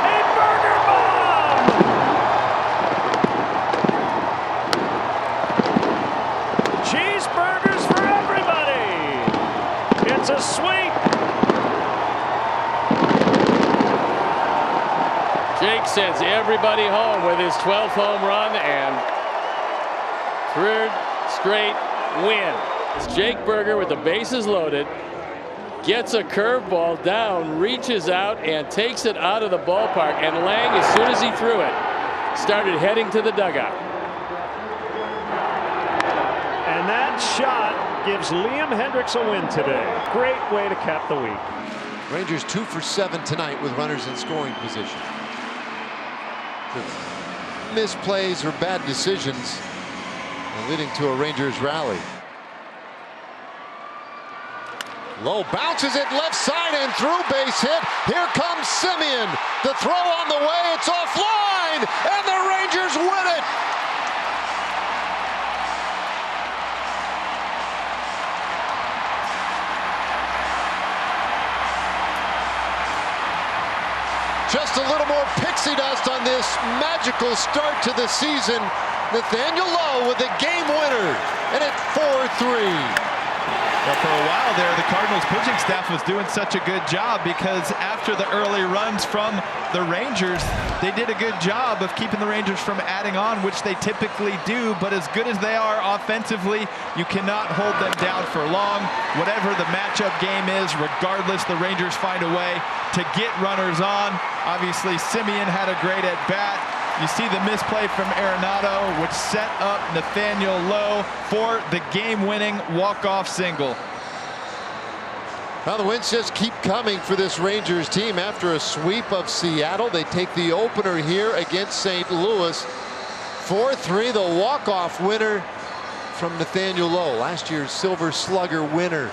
A burger bomb! Cheeseburgers for everybody! It's a sweep! Jake sends everybody home with his 12th home run and third straight win. It's Jake Burger with the bases loaded, gets a curveball down, reaches out and takes it out of the ballpark. And Lang, as soon as he threw it, started heading to the dugout. And that shot gives Liam Hendriks a win today. Great way to cap the week. Rangers 2 for 7 tonight with runners in scoring position. Misplays or bad decisions leading to a Rangers rally. Low bounces it left side and through, base hit. Here comes Semien. The throw on the way, it's offline, and the Rangers win it. Just a little more pixie dust on this magical start to the season. Nathaniel Lowe with the game winner, and at 4-3. Well, for a while there, the Cardinals pitching staff was doing such a good job because after the early runs from the Rangers, they did a good job of keeping the Rangers from adding on, which they typically do. But as good as they are offensively, you cannot hold them down for long. Whatever the matchup game is, regardless, the Rangers find a way to get runners on. Obviously, Semien had a great at-bat. You see the misplay from Arenado, which set up Nathaniel Lowe for the game-winning walk-off single. Now the wins just keep coming for this Rangers team. After a sweep of Seattle, they take the opener here against St. Louis. 4-3, the walk-off winner from Nathaniel Lowe, last year's Silver Slugger winner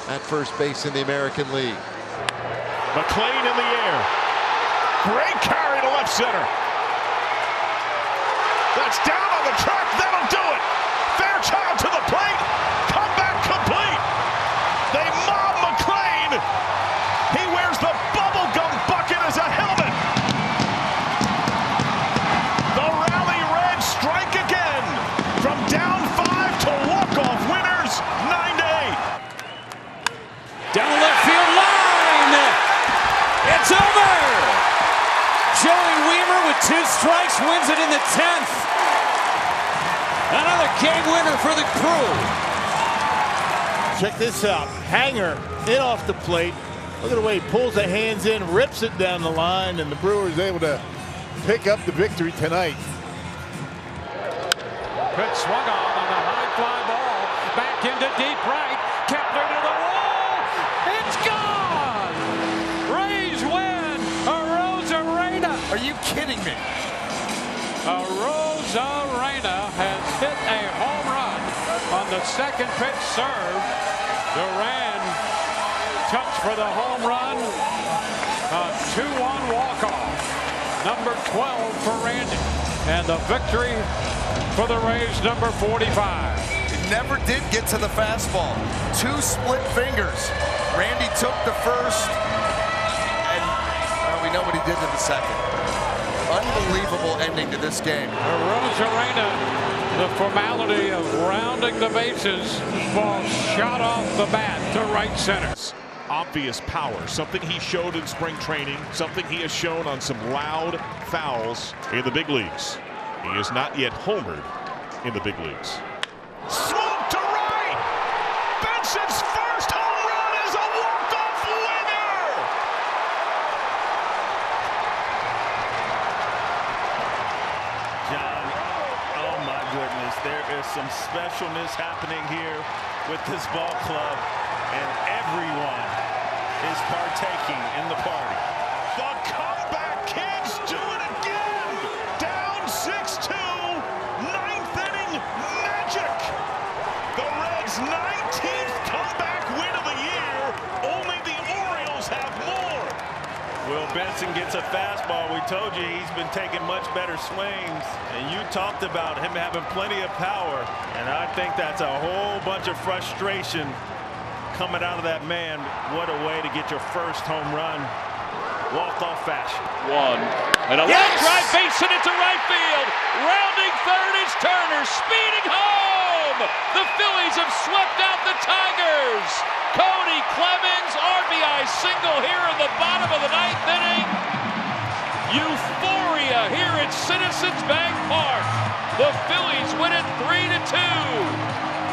at first base in the American League. McLean in the air. Great carry to left center. That's down on the track. That'll do it. Fairchild to the plate. Comeback complete. They mob McLean. He wears the bubblegum bucket as a helmet. The Rally Reds strike again. From down 5 to walk-off winners, 9-8. Down the left field line. It's over. Joey Wiemer with 2 strikes wins it in the 10th. Another game winner for the Crew. Check this out. Hanger in off the plate. Look at the way he pulls the hands in, rips it down the line, and the Brewers able to pick up the victory tonight. Good swung on the high fly ball. Back into deep right. Kepler to the wall. It's gone. Rays win. Arozarena. Are you kidding me? Arozarena has hit a home run on the second pitch serve. Duran touch for the home run. A 2-1 walk-off. Number 12 for Randy. And the victory for the Rays, number 45. It never did get to the fastball. 2 split fingers. Randy took the first, and we know what he did to the second. Unbelievable ending to this game. Arozarena, the formality of rounding the bases, ball shot off the bat to right center. Obvious power, something he showed in spring training, something he has shown on some loud fouls in the big leagues. He is not yet homered in the big leagues. Swoop to right! Benson's first home run is a walk-off winner! John, oh my goodness, there is some specialness happening here with this ball club, and everyone is partaking in the party. The comeback kids do it again! Down 6-2, 9th inning magic! The Reds 19 Will Benson gets a fastball. We told you he's been taking much better swings, and you talked about him having plenty of power, and I think that's a whole bunch of frustration coming out of that man. What a way to get your first home run. Walk-off fashion. One. And a line drive base hit into right field. Rounding third is Turner, speeding home. The Phillies have swept out the Tigers. Cody Clemens, RBI single here in the bottom of the ninth inning. Euphoria here at Citizens Bank Park. The Phillies win it 3-2.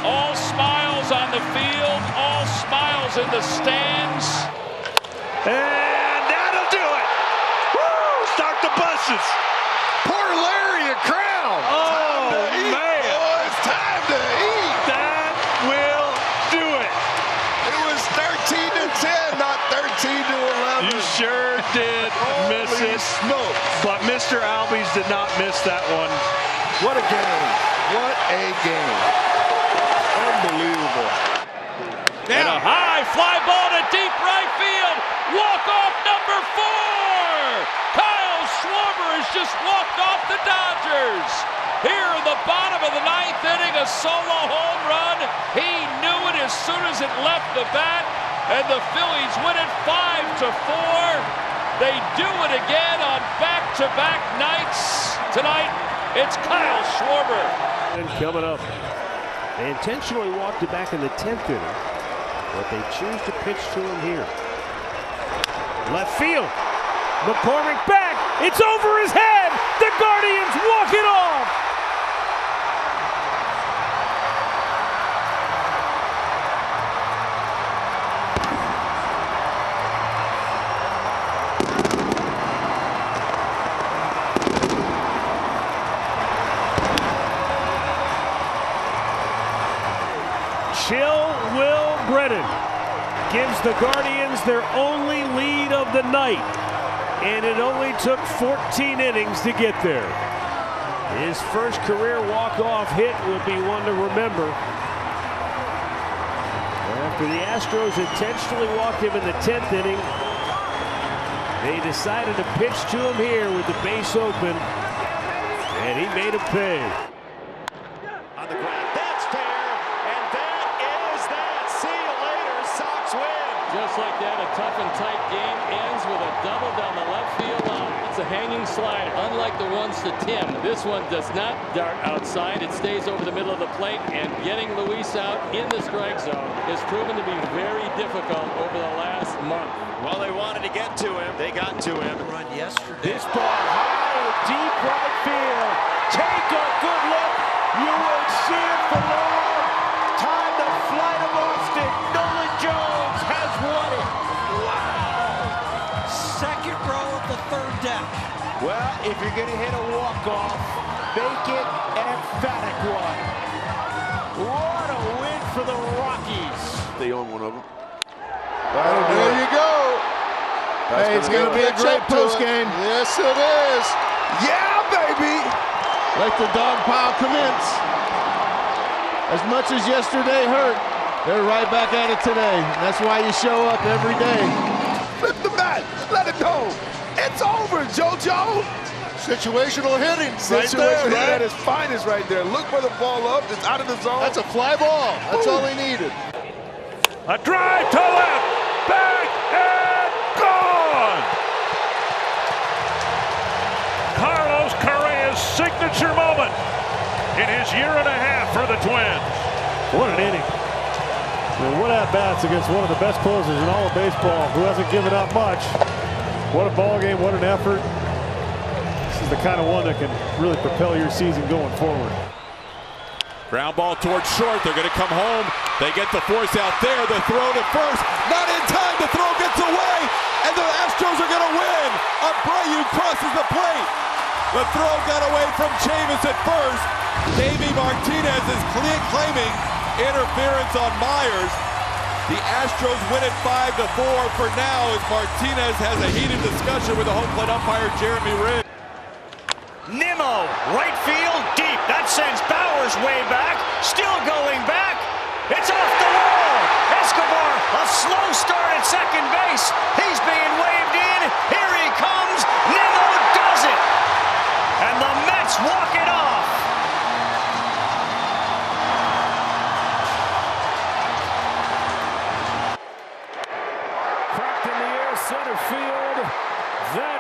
All smiles on the field, all smiles in the stands. And that'll do it. Woo! Start the buses. Poor Larry to crown. Oh, man. Oh, it's time to eat. That will do it. It was 13-10, not 13-11. You sure did miss it. Smoke. But Mr. Albies did not miss that one. What a game. What a game. Unbelievable. And a high fly ball to deep right field. Walk-off number 4. Kyle Schwarber has just walked off the Dodgers. Here in the bottom of the ninth inning, a solo home run. He knew it as soon as it left the bat. And the Phillies win it 5-4. They do it again on back-to-back nights. Tonight, it's Kyle Schwarber. And coming up, they intentionally walked it back in the 10th inning, but they choose to pitch to him here. Left field. McCormick back. It's over his head. The Guardians walk it off. Chill Will Brennan gives the Guardians their only lead of the night, and it only took 14 innings to get there. His first career walk-off hit will be one to remember. After the Astros intentionally walked him in the 10th inning, they decided to pitch to him here with the base open, and he made him pay. On the ground, that's fair, and that is that. See you later, Sox win. Just like that, a tough and tight game ends with a double down the left field line. It's a hanging slider. Unlike the ones to Tim, this one does not dart outside. It stays over the middle of the plate, and getting Luis out in the strike zone has proven to be very difficult over the last month. Well, they wanted to get to him. They got to him. Run yesterday. This ball high, deep right field. Take a good look. You will see it for long. Time to fly to Boston. Nolan Jones has won it. Wow. Second row of the third deck. Well, if you're going to hit a walk-off, make it an emphatic one. What a win for the Rockies. They own one of them. There you go. Hey, it's going to be a great post game. Yes, it is. Yeah, baby. Let the dog pile commence. As much as yesterday hurt, they're right back at it today. That's why you show up every day. Flip the bat. Let it go. It's over, JoJo. Situational hitting. Situation at its finest right there. Look for the ball up. It's out of the zone. That's a fly ball. That's all he needed. A drive to left. Back and gone. Carlos Correa's signature moment in his year and a half for the Twins. What an inning. And what at-bats against one of the best closers in all of baseball, who hasn't given up much. What a ball game, what an effort. This is the kind of one that can really propel your season going forward. Ground ball towards short. They're going to come home. They get the force out there. The throw to first. Not in time. The throw gets away. And the Astros are going to win. Abreu crosses the plate. The throw got away from Chavis at first. Davey Martinez is claiming interference on Myers. The Astros win it 5-4 for now as Martinez has a heated discussion with the home plate umpire Jeremy Riggs. Nimmo, right field, deep. That sends Bowers way back. Still going back. It's off the wall. Escobar, a slow start at second base. He's being waved in. Here he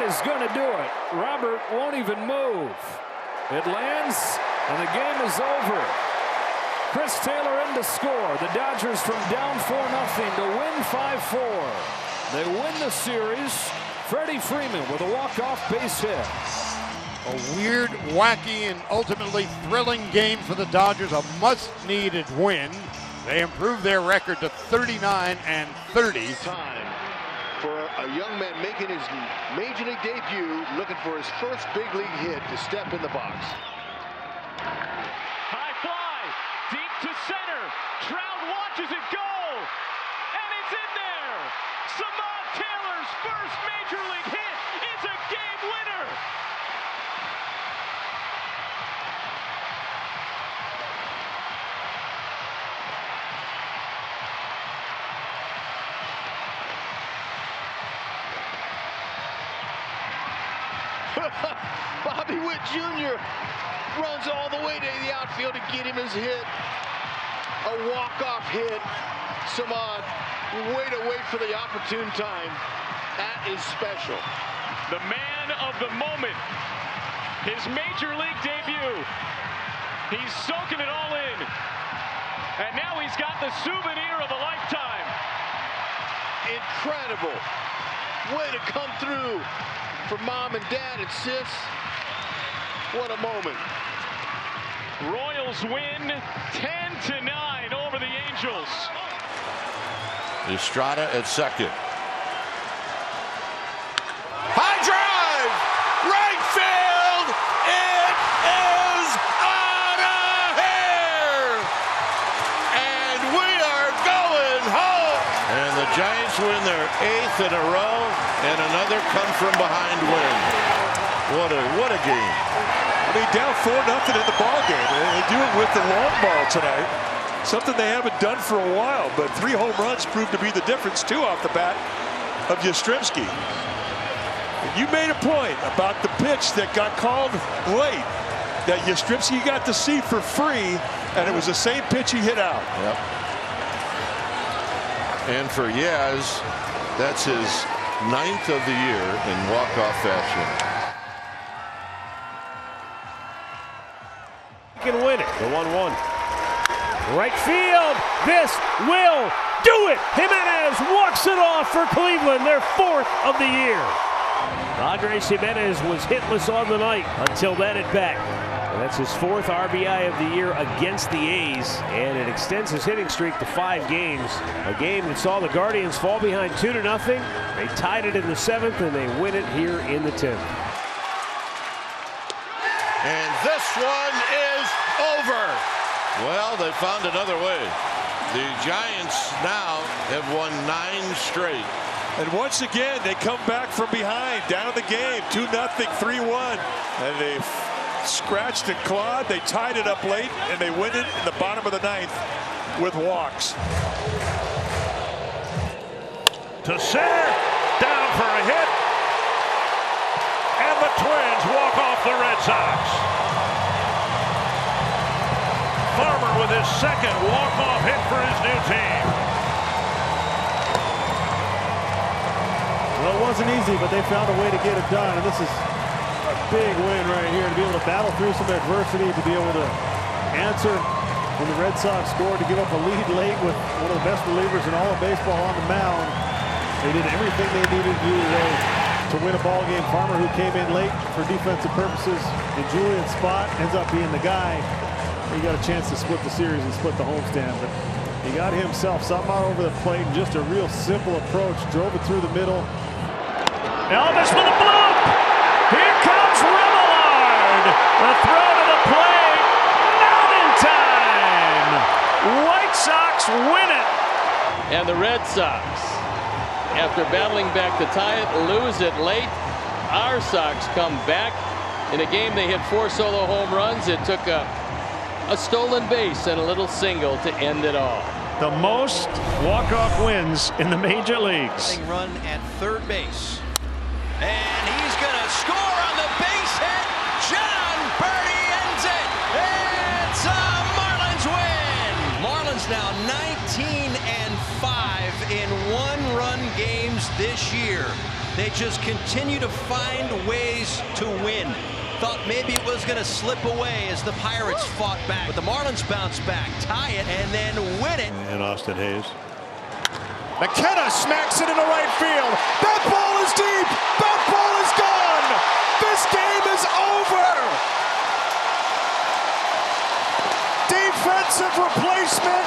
is going to do it. Robert won't even move. It lands, and the game is over. Chris Taylor in to score. The Dodgers from down 4-0 to win 5-4. They win the series. Freddie Freeman with a walk-off base hit. A weird, wacky, and ultimately thrilling game for the Dodgers. A much-needed win. They improved their record to 39-30. Time for a young man making his major league debut, looking for his first big league hit to step in the box. High fly, deep to center. Trout watches it go, and it's in there. Samad Taylor's first major league hit is a game winner. Bobby Witt Jr. runs all the way to the outfield to get him his hit. A walk-off hit. Samad, way to wait for the opportune time. That is special. The man of the moment. His major league debut. He's soaking it all in. And now he's got the souvenir of a lifetime. Incredible. Way to come through for mom and dad and sis. What a moment. Royals win 10-9 over the Angels. Estrada at second. High drive! Right field! It is out of here! And we are going home! And the Giants win their 8th in a row, and another come-from-behind win. What a game. I mean, down 4-0 in the ball game. They do it with the long ball tonight. Something they haven't done for a while, but 3 home runs proved to be the difference, too, off the bat of Yastrzemski. You made a point about the pitch that got called late that Yastrzemski got to see for free, and it was the same pitch he hit out. Yep. And for Yaz, that's his 9th of the year in walk-off fashion. Can win it. The 1-1. Right field. This will do it. Jimenez walks it off for Cleveland, their 4th of the year. Andres Jimenez was hitless on the night until that at bat. And that's his 4th RBI of the year against the A's, and it extends his hitting streak to 5 games. A game that saw the Guardians fall behind 2-0. They tied it in the 7th, and they win it here in the 10th. And this one is over. Well, they found another way. The Giants now have won 9 straight. And once again, they come back from behind, down the game, 2-0, 3-1. And they scratched and clawed. They tied it up late, and they win it in the bottom of the 9th with walks. To center, down for a hit. And the Twins walk off the Red Sox. Farmer with his 2nd walk-off hit for his new team. Well, it wasn't easy, but they found a way to get it done, and this is a big win right here, to be able to battle through some adversity, to be able to answer when the Red Sox scored, to give up a lead late with one of the best relievers in all of baseball on the mound. They did everything they needed to do today to win a ball game. Farmer, who came in late for defensive purposes in Julian's spot, ends up being the guy. He got a chance to split the series and split the homestand, but he got himself something out over the plate, and just a real simple approach. Drove it through the middle. Elvis with a bloop. Here comes Remillard. The throw to the plate. Not in time. White Sox win it. And the Red Sox, after battling back to tie it, lose it late. Our Sox come back. In a game they hit 4 solo home runs. It took a stolen base and a little single to end it all. The most walk-off wins in the major leagues. Run at 3rd base. And he's going to score on the base hit. John Birdie ends it. It's a Marlins win. Marlins now 19-5 in 1-run games this year. They just continue to find ways to win. Thought maybe it was going to slip away as the Pirates fought back. But the Marlins bounce back, tie it, and then win it. And Austin Hayes. McKenna smacks it into right field. That ball is deep. That ball is gone. This game is over. Defensive replacement,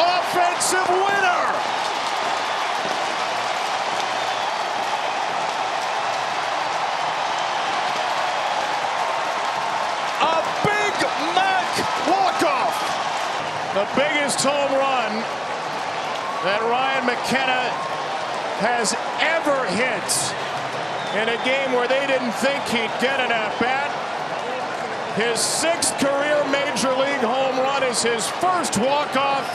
offensive winner. A Big Mac walk-off. The biggest home run that Ryan McKenna has ever hit in a game where they didn't think he'd get an at-bat. His 6th career Major League home run is his first walk-off,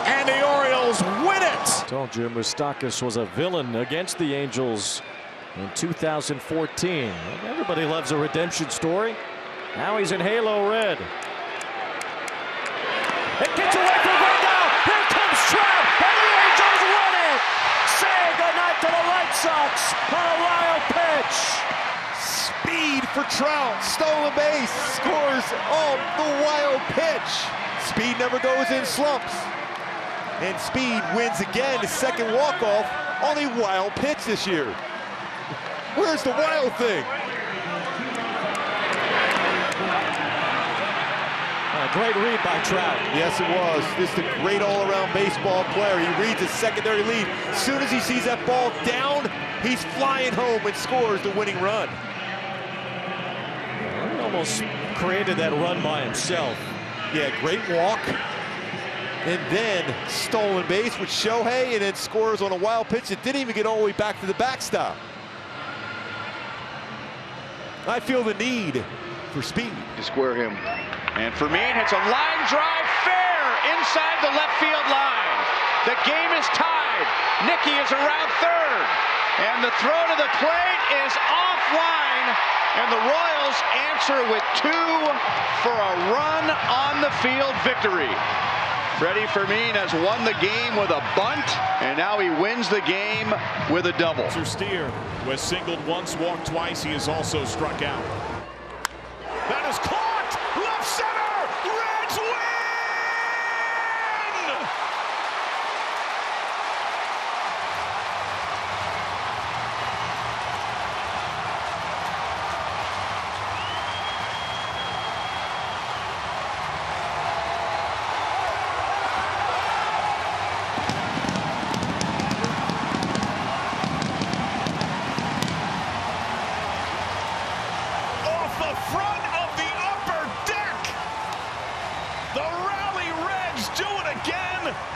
and the Orioles win it. Told you Moustakas was a villain against the Angels in 2014. Everybody loves a redemption story. Now he's in halo red. It gets away from Wendell. Here comes Trout, and the Angels win it. Saying goodnight to the White Sox on a wild pitch. Speed for Trout, stolen base, scores on the wild pitch. Speed never goes in slumps. And Speed wins again, his 2nd walk-off on a wild pitch this year. Where's the wild thing? A great read by Trout. Yes, it was. Just a great all-around baseball player. He reads his secondary lead. As soon as he sees that ball down, he's flying home and scores the winning run. He almost created that run by himself. Yeah, great walk. And then stolen base with Shohei, and then scores on a wild pitch that didn't even get all the way back to the backstop. I feel the need for speed. To square him. And Fermin hits a line drive fair inside the left field line. The game is tied. Nicky is around third. And the throw to the plate is offline. And the Royals answer with 2 for a run on the field victory. Freddie Fermin has won the game with a bunt, and now he wins the game with a double. Steer was singled once, walked twice. He has also struck out. That is caught. Left center. Reds win.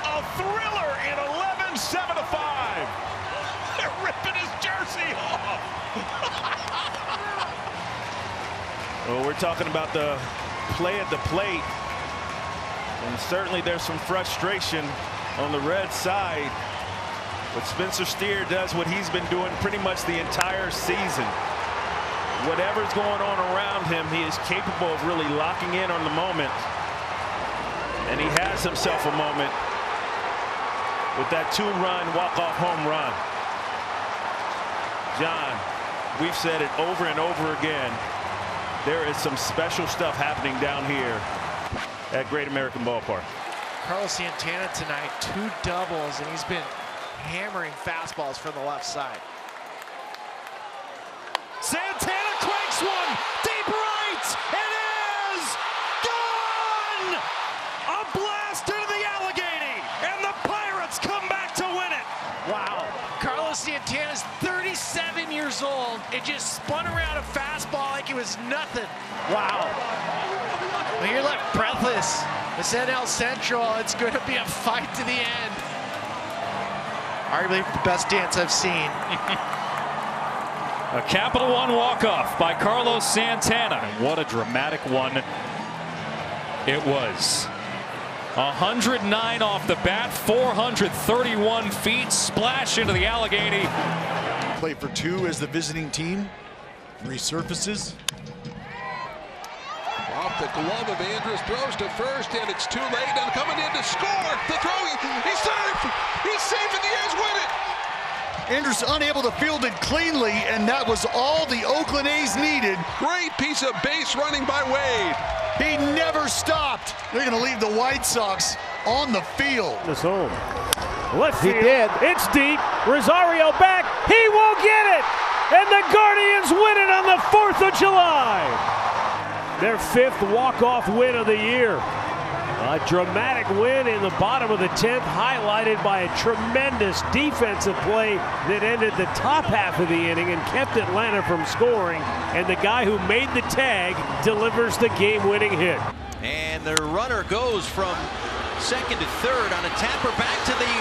A thriller in 11, 7-5. They're ripping his jersey off. Well, we're talking about the play at the plate. And certainly there's some frustration on the Red side. But Spencer Steer does what he's been doing pretty much the entire season. Whatever's going on around him, he is capable of really locking in on the moment. And he has himself a moment with that 2-run walk-off home run. John, we've said it over and over again. There is some special stuff happening down here at Great American Ballpark. Carlos Santana tonight, 2 doubles, and he's been hammering fastballs from the left side. Santana cranks one deep right. It is gone. A blast into the Allegheny, and the Pirates come back to win it. Wow. Carlos Santana's 37 years old. It just spun around a fastball like it was nothing. Wow. Well, you're left breathless. It's NL Central. It's going to be a fight to the end. Arguably the best dance I've seen. A Capital One walk-off by Carlos Santana. And what a dramatic one it was. 109 off the bat, 431 feet, splash into the Allegheny. Play for 2 as the visiting team resurfaces. Off the glove of Andrus, throws to first, and it's too late. Now coming in to score. The throw, he's safe. He's safe, and the A's win it. Anderson unable to field it cleanly, and that was all the Oakland A's needed. Great piece of base running by Wade. He never stopped. They're going to leave the White Sox on the field. This home. Left field. He did. It's deep. Rosario back. He won't get it. And the Guardians win it on the 4th of July. Their 5th walk-off win of the year. A dramatic win in the bottom of the 10th, highlighted by a tremendous defensive play that ended the top half of the inning and kept Atlanta from scoring. And the guy who made the tag delivers the game-winning hit. And the runner goes from second to third on a tapper back to the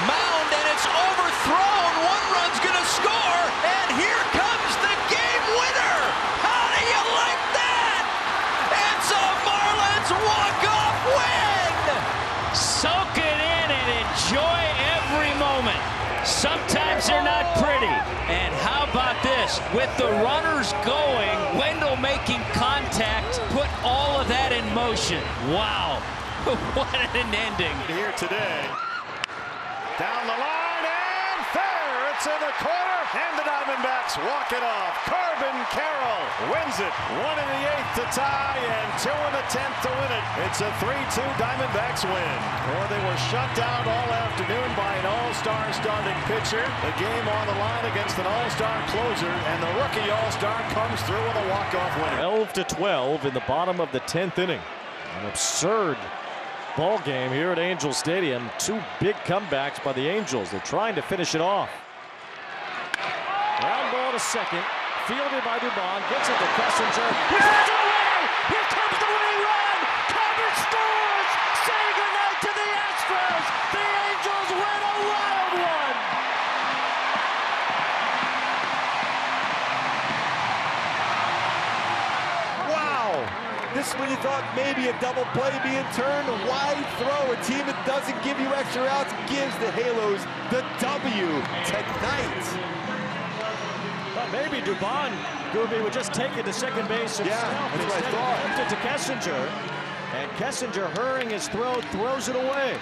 mound, and it's overthrown. One run's going to score, and here comes the game winner. How do you like that? It's a Marlins walk-off win. Soak it in and enjoy every moment. Sometimes they're not pretty. And how about this? With the runners going, Wendell making contact, put all of that in motion. Wow. What an ending. Here today. Down the line and fair. It's in the corner. And the Diamondbacks walk it off. Corbin Carroll wins it. 1 in the 8th to tie and 2 in the 10th to win it. It's a 3-2 Diamondbacks win. Or they were shut down all afternoon by an all-star starting pitcher. The game on the line against an all-star closer. And the rookie all-star comes through with a walk-off winner. 12-12 in the bottom of the 10th inning. An absurd ball game here at Angel Stadium. 2 big comebacks by the Angels. They're trying to finish it off. Ground ball to second. Fielded by Dubon. Gets it to Kessinger. He throws it away! Here comes the winning run! Corbin scores! Saying goodnight to the Astros! The Angels win a wild one! Wow! This is when you thought maybe a double play being turned. Wide throw. A team that doesn't give you extra outs gives the Halos the W tonight. Well, maybe Dubon, Gooby, would just take it to second base himself. Yeah, that's what I thought. Left it to Kessinger. And Kessinger, hurrying his throw, throws it away.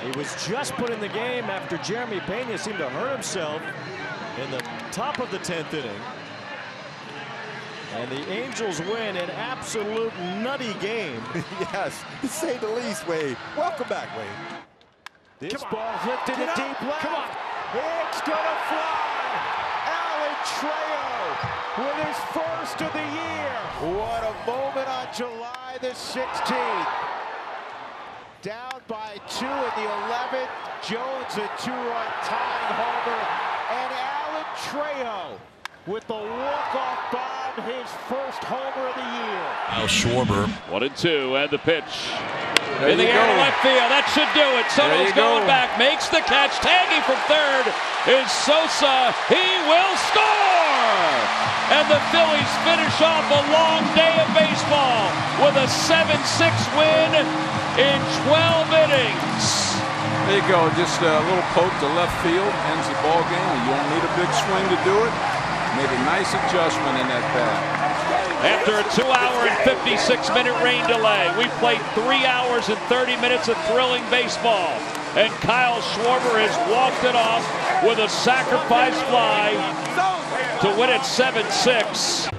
He was just put in the game after Jeremy Pena seemed to hurt himself in the top of the 10th inning. And the Angels win an absolute nutty game. Yes, to say the least, Wade. Welcome back, Wade. This ball's lifted to deep left. Come on. It's gonna fly. Alan Trejo with his first of the year. What a moment on July the 16th. Down by 2 in the 11th. Jones a 2-run tying homer. And Alan Trejo with the walk-off bomb, his first homer of the year. Now Schwarber. 1-2, and the pitch. There In the you air to go. left field. That should do it. Soto's you go. going back, makes the catch. Tagging from third is Sosa. He will score! And the Phillies finish off a long day of baseball with a 7-6 win in 12 innings. There you go. Just a little poke to left field. Ends the ball game. You don't need a big swing to do it. Made a nice adjustment in that bat. After a 2-hour and 56-minute rain delay, we played 3 hours and 30 minutes of thrilling baseball. And Kyle Schwarber has walked it off with a sacrifice fly to win it 7-6.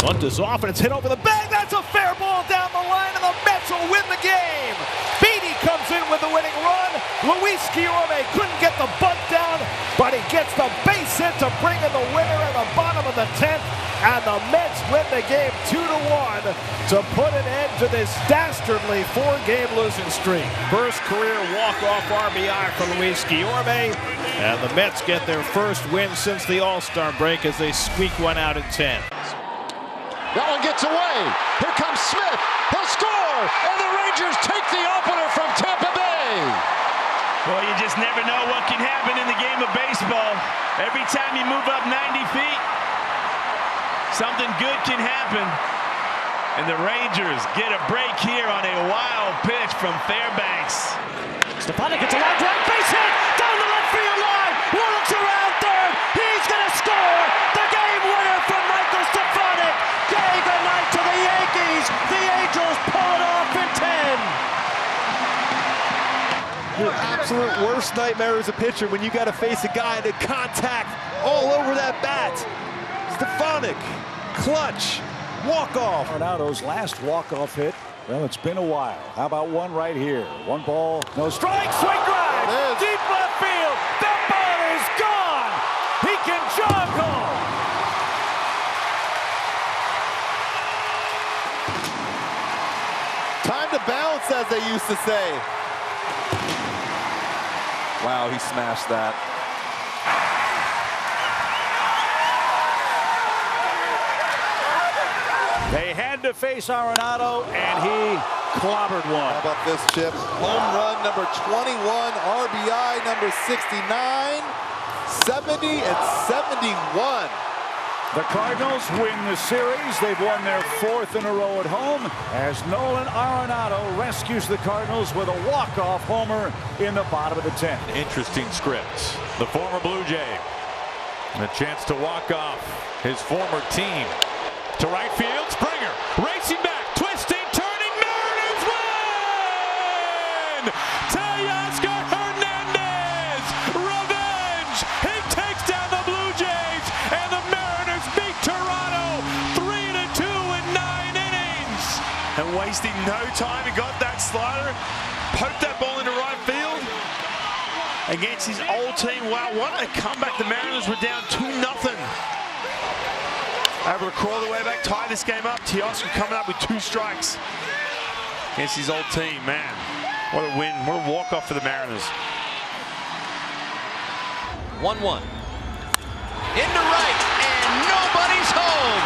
Bunt is off, and it's hit over the bag. That's a fair ball down the line, and the Mets will win the game. Beatty comes in with the winning run. Luis Guillorme couldn't get the bunt down, but he gets the base hit to bring in the winner at the bottom of the 10th. And the Mets win the game 2-1 to put an end to this dastardly 4-game losing streak. First career walk-off RBI for Luis Guillorme. And the Mets get their first win since the All-Star break as they squeak one out at 10. That one gets away. Here comes Smith. He'll score. And the Rangers take the opener from Tampa Bay. Well, you just never know what can happen in the game of baseball. Every time you move up 90 feet, something good can happen. And the Rangers get a break here on a wild pitch from Fairbanks. Stefanik gets a long drive, base hit, down the left field line. Warlock's around third. He's going to score. The game winner from Michael Stefanik. Day goodnight to the Yankees. The Angels pull it off in 10. Your absolute worst worst nightmare as a pitcher when you got to face a guy that contact all over that bat. Stefanik, clutch, walk-off. Arenado's last walk-off hit. Well, it's been a while. How about one right here? One ball, no strike, swing drive, deep left field. That ball is gone. He can jog home. Time to bounce, as they used to say. Wow, he smashed that. They had to face Arenado, and he clobbered one. How about this, Chip? Home run number 21, RBI number 69, 70 and 71. The Cardinals win the series. They've won their 4th in a row at home as Nolan Arenado rescues the Cardinals with a walk-off homer in the bottom of the 10th. Interesting script. The former Blue Jay. And a chance to walk off his former team. To right field, Springer racing back, twisting, turning, Mariners win! Teoscar Hernandez, revenge! He takes down the Blue Jays, and the Mariners beat Toronto 3-2 in 9 innings. And wasting no time, he got that slider, poked that ball into right field against his old team. Wow, what a comeback! The Mariners were down 2-0. Able to crawl the way back, tie this game up. Teoscar coming up with 2 strikes against his old team. Man, what a win. What a walk-off for the Mariners. 1-1. Into right, and nobody's home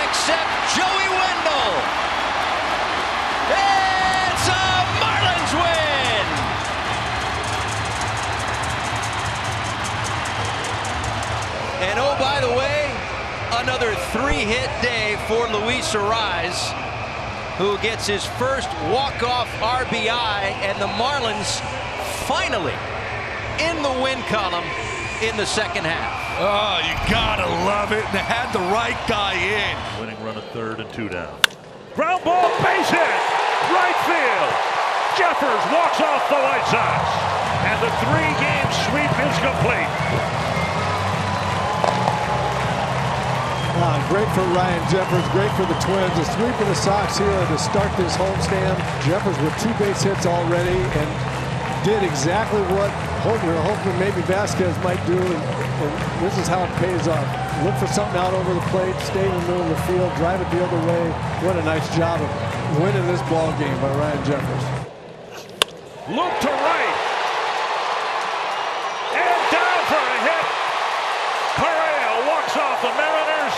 except Joey Wendell. It's a Marlins win! And oh, by the way, another 3-hit day for Luis Arraez, who gets his first walk-off RBI, and the Marlins finally in the win column in the second half. Oh, you gotta love it. And they had the right guy in. Winning run of 3rd and 2 down. Ground ball, base hit, right field. Jeffers walks off the White Sox, and the 3-game sweep is complete. Great for Ryan Jeffers, great for the Twins. A sweep of the Sox here to start this homestand. Jeffers with 2 base hits already and did exactly what we're hoping maybe Vasquez might do. And this is how it pays off. Look for something out over the plate, stay in the middle of the field, drive it the other way. What a nice job of winning this ball game by Ryan Jeffers. Loop to right. And down for a hit. Correa walks off the Mariners.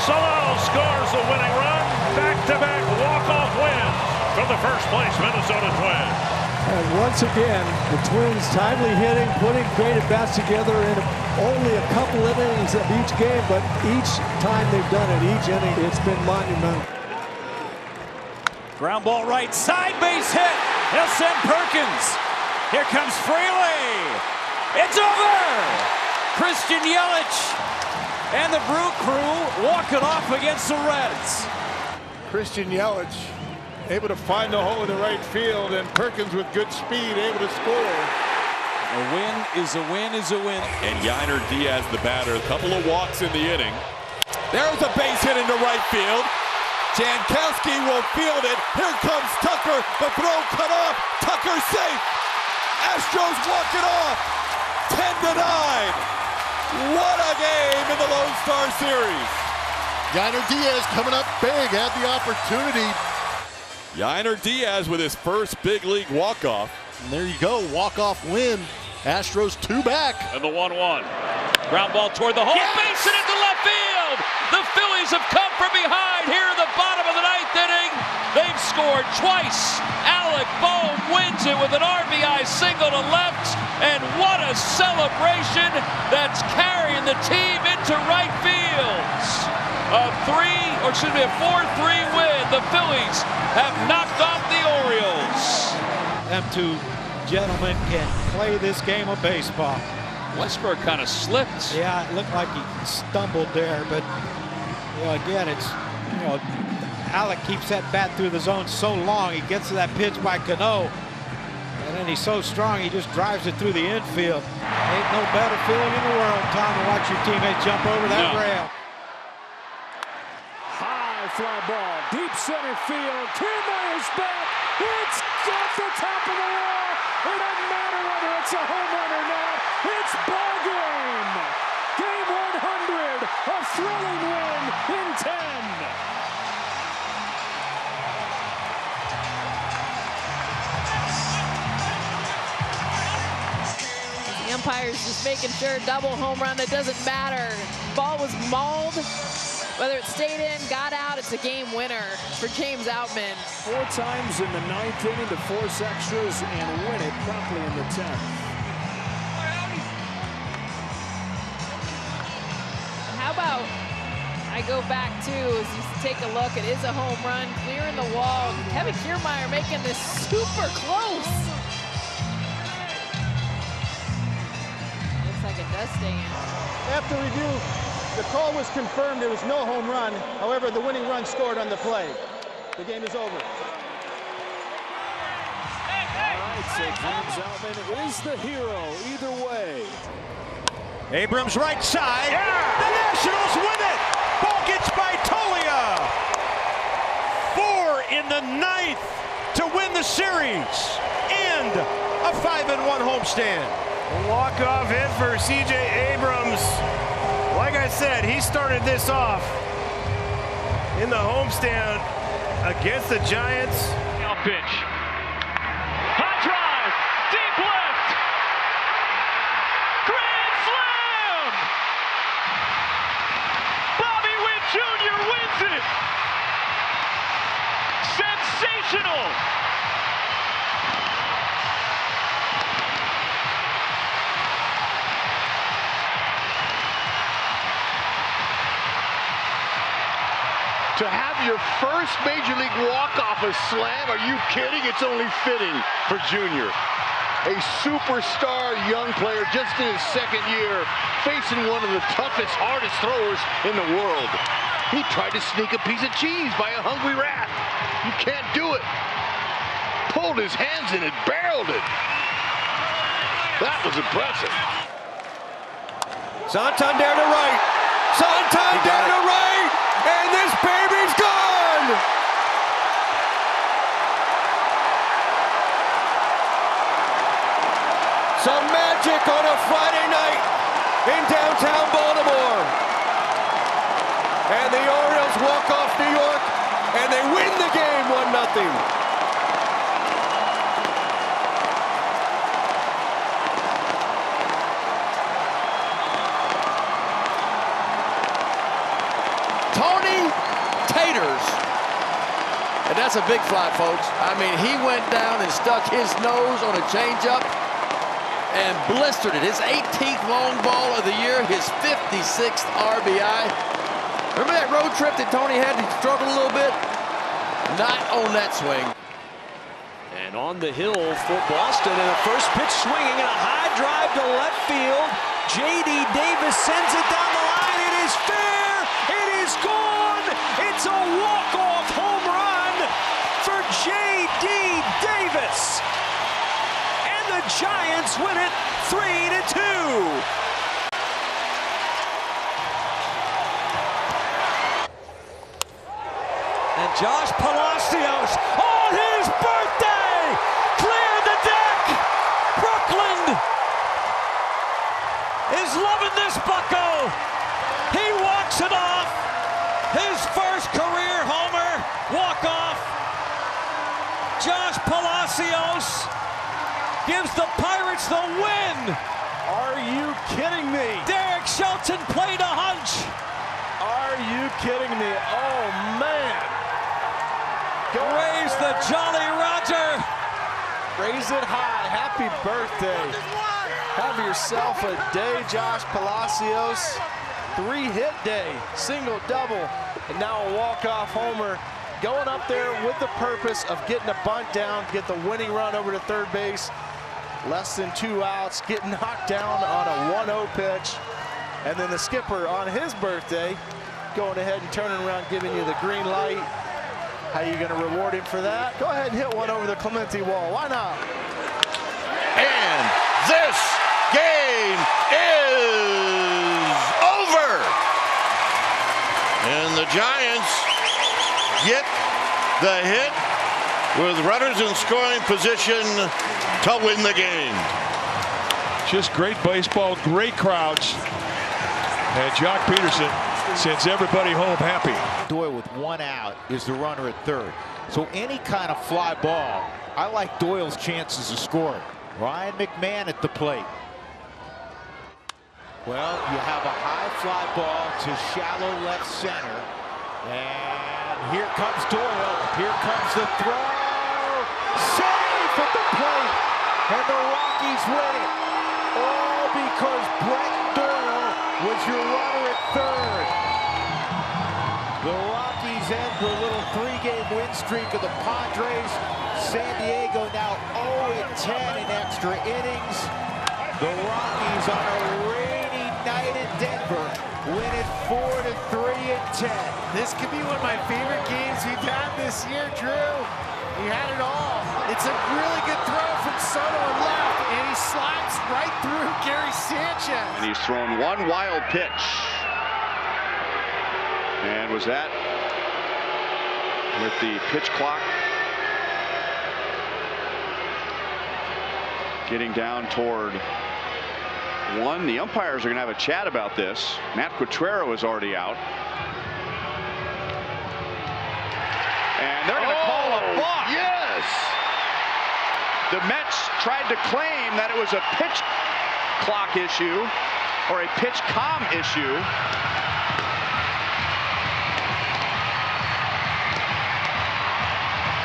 Salal scores the winning run. Back-to-back walk-off wins for the first-place Minnesota Twins. And once again, the Twins timely hitting, putting great at-bats together in only a couple innings of each game, but each time they've done it, each inning, it's been monumental. Ground ball right side, base hit. He'll send Perkins. Here comes Fraley. It's over. Christian Yelich and the Brew Crew walk it off against the Reds. Christian Yelich able to find the hole in the right field, and Perkins with good speed able to score. A win is a win is a win. And Yainer Diaz, the batter, a couple of walks in the inning. There's a base hit into right field. Jankowski will field it. Here comes Tucker. The throw cut off. Tucker safe. Astros walk it off. 10-9. What a game in the Lone Star Series. Yainer Diaz coming up big, had the opportunity. Yainer Diaz with his first big league walk-off. And there you go, walk-off win. Astros 2 back. And the 1-1. Ground ball toward the hole. Yes! Base it into left field. The Phillies have come from behind here in the bottom of the 9th inning. They've scored twice. Alec Bohm wins it with an RBI single to left. And what a celebration that's carrying the team into right field. A 4-3 win. The Phillies have knocked off the Orioles. Them 2 gentlemen can play this game of baseball. Westbrook kind of slipped. Yeah, it looked like he stumbled there, but again, it's Alec keeps that bat through the zone so long. He gets to that pitch by Cano, and and he's so strong, he just drives it through the infield. Ain't no better feeling in the world, Tom, to watch your teammate jump over that rail. High fly ball, deep center field. Kiermaier's back. It's off the top of the wall. It doesn't matter whether it's a home run or not. It's ball game. Game 100. A thrilling win in 10. The umpire's just making sure double home run. It doesn't matter. Ball was mauled. Whether it stayed in, got out, it's a game winner for James Outman. 4 times in the 9th inning to force extras and win it promptly in the 10th. How about I go back to, as you take a look, it is a home run, clearing the wall. Kevin Kiermaier making this super close. Looks like it does stay in. After review, the call was confirmed. There was no home run. However, the winning run scored on the play. The game is over. All right, so James Outman is the hero either way. Abrams right side. Yeah. The Nationals win it. Ball gets by Tolia. 4 in the 9th to win the series. And a 5-1 homestand. Walk-off hit for C.J. Abrams. Like I said, he started this off in the homestand against the Giants. Now pitch. High drive. Deep left. Grand slam. Bobby Witt Jr. wins it. Sensational. To have your first Major League walk-off a slam, are you kidding? It's only fitting for Junior. A superstar young player just in his 2nd year, facing one of the toughest, hardest throwers in the world. He tried to sneak a piece of cheese by a hungry rat. You can't do it. Pulled his hands in it, barreled it. That was impressive. Santander to right. Santander to right. And this baby's gone! Some magic on a Friday night in downtown Baltimore. And the Orioles walk off New York, and they win the game 1-0. And that's a big fly, folks. I mean, he went down and stuck his nose on a changeup and blistered it. His 18th long ball of the year, his 56th RBI. Remember that road trip that Tony had? He struggled a little bit? Not on that swing. And on the hill for Boston, and a first pitch swinging and a high drive to left field. J.D. Davis sends it down the line. It is fair. It is gone. It's a walk-off home run for J.D. Davis. And the Giants win it 3-2. And Josh Palacios on his birthday cleared the deck. Brooklyn is loving this bucko. He walks it off. His first career homer, walk-off. Josh Palacios gives the Pirates the win. Are you kidding me? Derek Shelton played a hunch. Are you kidding me? Oh, man. Raise the Jolly Roger. Raise it high. Happy birthday. Have yourself a day, Josh Palacios. 3-hit day, single, double, and now a walk-off homer. Going up there with the purpose of getting a bunt down, get the winning run over to third base. Less than 2 outs, getting knocked down on a 1-0 pitch. And then the skipper on his birthday going ahead and turning around, giving you the green light. How are you going to reward him for that? Go ahead and hit one over the Clemente wall. Why not? And this game is over. And the Giants get the hit with runners in scoring position to win the game. Just great baseball, great crowds. And Jock Peterson sends everybody home happy. Doyle with 1 out is the runner at third. So any kind of fly ball, I like Doyle's chances of scoring. Ryan McMahon at the plate. Well, you have a high fly ball to shallow left center. And here comes Doyle. Here comes the throw. Safe at the plate. And the Rockies win it. All because Brett Doyle was your runner at third. The Rockies end the little 3-game win streak of the Padres. San Diego now 0-10 in extra innings. The Rockies on a rainy night in Denver win it 4-3 in 10. This could be one of my favorite games we've had this year, Drew. He had it all. It's a really good throw from Soto on left, and he slides right through Gary Sanchez. And he's thrown one wild pitch. And was that with the pitch clock getting down toward 1. The umpires are going to have a chat about this. Matt Quatrero is already out. And they're going to call a balk. Yes. The Mets tried to claim that it was a pitch clock issue or a pitch comm issue.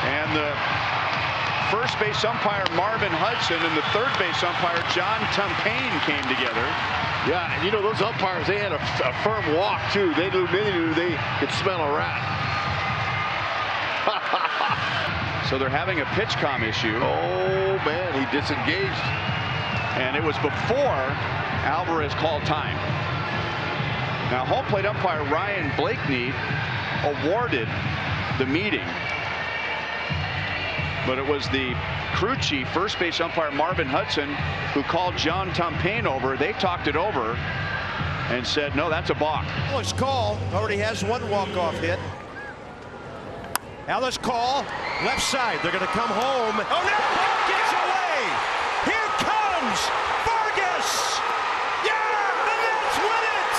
And the first base umpire Marvin Hudson and the third base umpire John Tumpane came together. Yeah, and you know those umpires, they had a firm walk too. They knew they could smell a rat. So they're having a pitch comm issue. Oh man, he disengaged. And it was before Alvarez called time. Now home plate umpire Ryan Blakeney awarded the meeting. But it was the crew chief, first base umpire Marvin Hudson, who called John Tumpane over. They talked it over and said, no, that's a balk. Ellis Call already has 1 walk-off hit. Ellis Call, left side. They're going to come home. Oh, no! Vargas away! Here comes Vargas! Yeah! The Nets win it!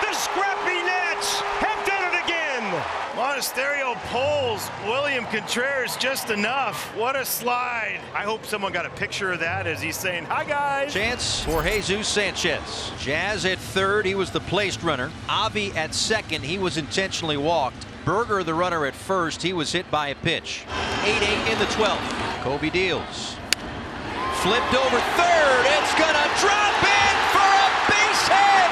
The scrappy Nets have done it again! Monasterio pulls William Contreras just enough. What a slide. I hope someone got a picture of that as he's saying, hi, guys. Chance for Jesus Sanchez. Jazz at third. He was the placed runner. Avi at second. He was intentionally walked. Berger, the runner at first. He was hit by a pitch. 8-8 in the 12th. Kobe deals. Flipped over third. It's going to drop in for a base hit.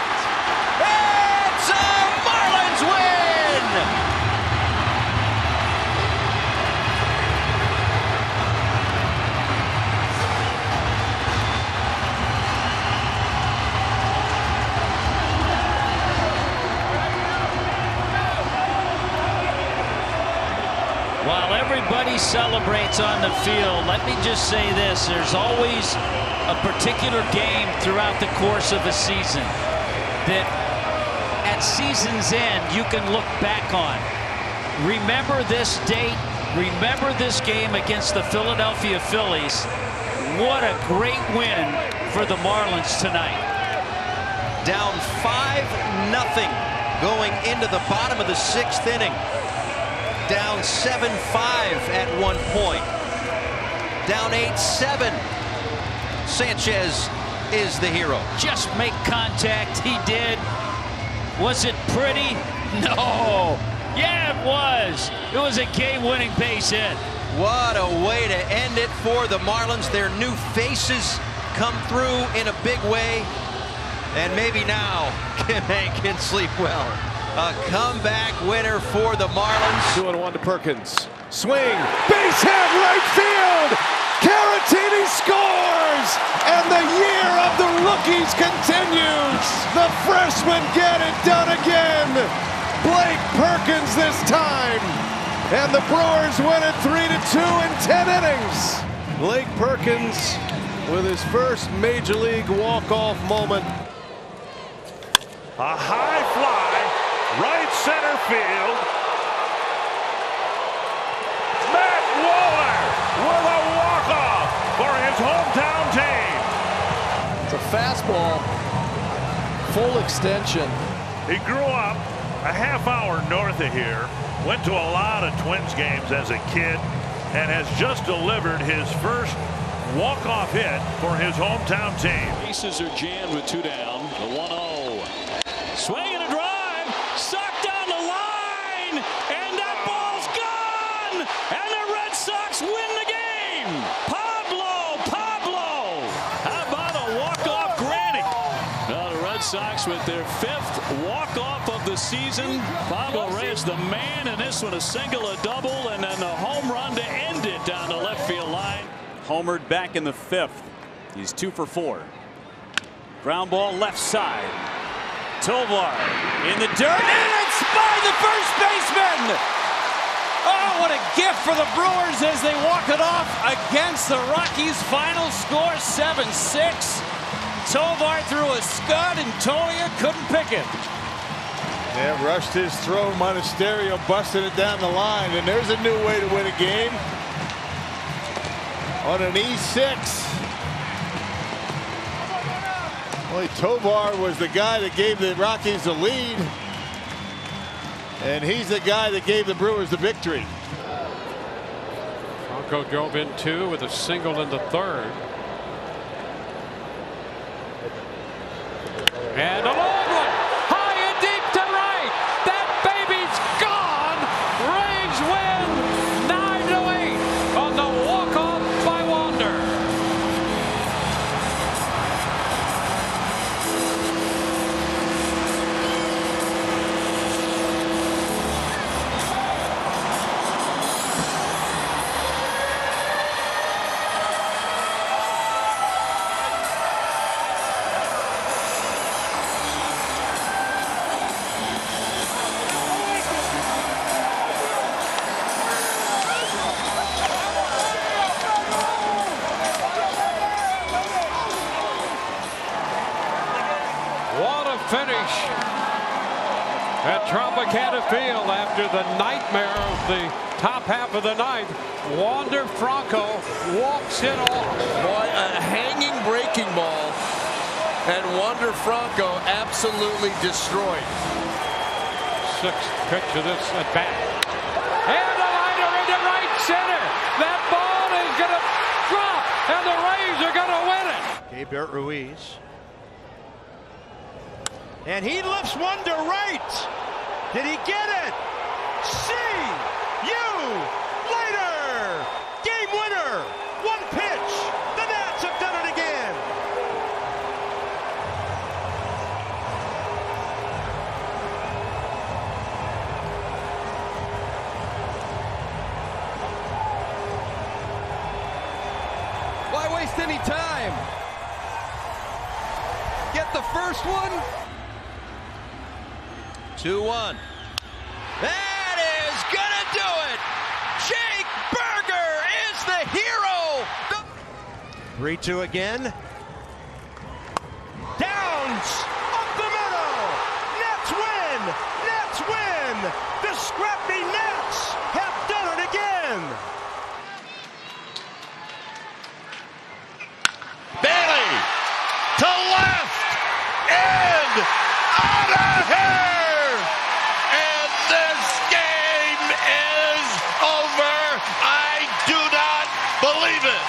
It's a Marlins win. While everybody celebrates on the field, let me just say this. There's always a particular game throughout the course of a season that at season's end you can look back on. Remember this date. Remember this game against the Philadelphia Phillies. What a great win for the Marlins tonight. Down 5-0 going into the bottom of the 6th inning. Down 7-5 at one point. Down 8-7. Sanchez is the hero. Just make contact. He did. Was it pretty? No. Yeah, it was. It was a game-winning base hit. What a way to end it for the Marlins. Their new faces come through in a big way. And maybe now Kim Hank can sleep well. A comeback winner for the Marlins. 2-1 to Perkins. Swing. Base hit right field. Caratini scores. And the year of the rookies continues. The freshmen get it done again. Blake Perkins this time. And the Brewers win it 3-2 in 10 innings. Blake Perkins with his first Major League walk-off moment. A high fly, right center field. Matt Waller with a walk-off for his hometown team. It's a fastball, full extension. He grew up a half hour north of here, went to a lot of Twins games as a kid, and has just delivered his first walk-off hit for his hometown team. Bases are jammed with 2 down. The 1-0. Swing and a drive. Sucked down the line. And that ball's gone. And the Red Sox win the game. Pablo. How about a walk-off granny? Now the Red Sox with their 5th walk-off of the season. Pablo Reyes the man, and this one a single, a double, and then the home run to end it down the left field line. Homered back in the 5th. He's 2 for 4. Ground ball left side. Tovar in the dirt, and it's by the first baseman. Oh, what a gift for the Brewers as they walk it off against the Rockies. Final score 7-6. Tovar threw a scud, and Toia couldn't pick it. Yeah, rushed his throw. Monasterio busted it down the line, and there's a new way to win a game. On an E6. Well, Tovar was the guy that gave the Rockies the lead. And he's the guy that gave the Brewers the victory. Franco drove in 2 with a single in the 3rd. And a long one. High and deep to right. That baby's gone. Rays win 9-8 on the walk-off by Wander. Finish at Tropicana Field after the nightmare of the top half of the ninth. Wander Franco walks it off. Boy, a hanging breaking ball, and Wander Franco absolutely destroyed. 6th pitch of this at bat. And a liner into right center. That ball is going to drop, and the Rays are going to win it. Gabriel Ruiz. And he lifts one to right. Did he get it? See you later. Game winner. 1 pitch. The Nats have done it again. Why waste any time? Get the first one. 2-1. That is gonna do it. Jake Burger is the hero. 3-2 again. Downs up the middle. Nets win. Nets win. The scrappy Nets have done it again. Bailey to left and out of here. Believe it.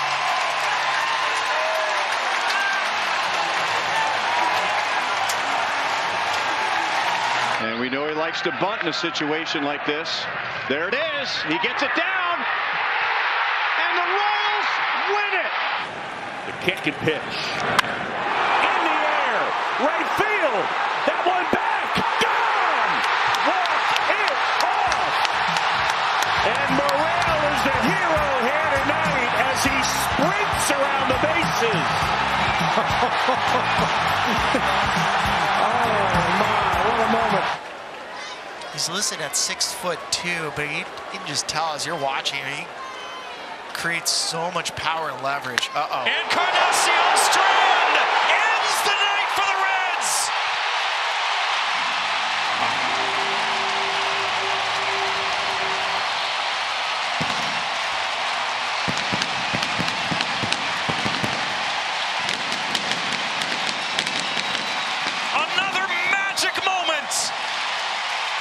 And we know he likes to bunt in a situation like this. There it is. He gets it down. And the Royals win it. The kick and pitch. In the air. Right field. That one back. Gone. Walk it off. And Morel is the hero here tonight as he sprints around the bases. Oh my, what a moment. He's listed at 6'2", but you can just tell as you're watching, he creates so much power and leverage. And Cardassian Strand ends the night for the Reds. Another magic moment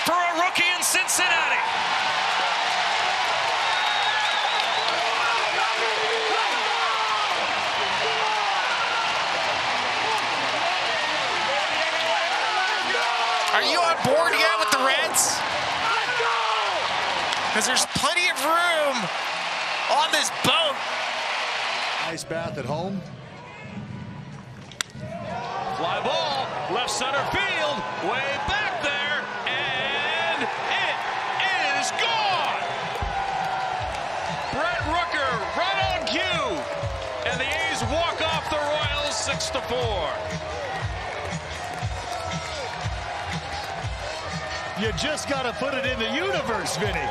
for a rookie in Cincinnati. Are you on board yet with the Reds? Because there's plenty of room on this boat. Nice bath at home. Fly ball, left center field, way back there, and it is gone. Brett Rooker right on cue, and the A's walk off the Royals 6-4. You just got to put it in the universe, Vinny.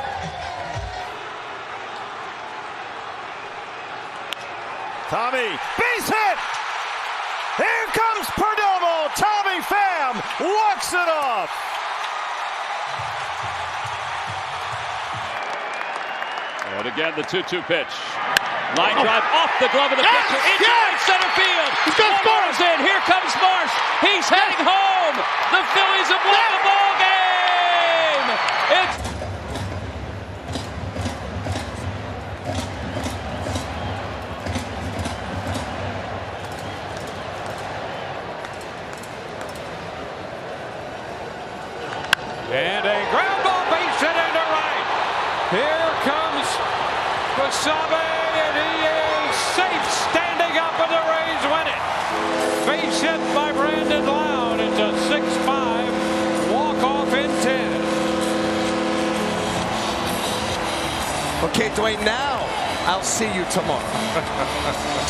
Tommy, base hit! Here comes Perdomo. Tommy Pham walks it off. And again, the 2-2 pitch. Line drive off the glove of the pitcher into right center field. Marsh in. Here comes Marsh. He's heading home. The Phillies have won the ball game. It's And a ground ball base hit into right. Here comes Basabe, and he is safe standing up, and the Rays win it. Base hit by Brandon Loud. It's a 6-5 walk-off in 10. Okay, Dwayne, now I'll see you tomorrow.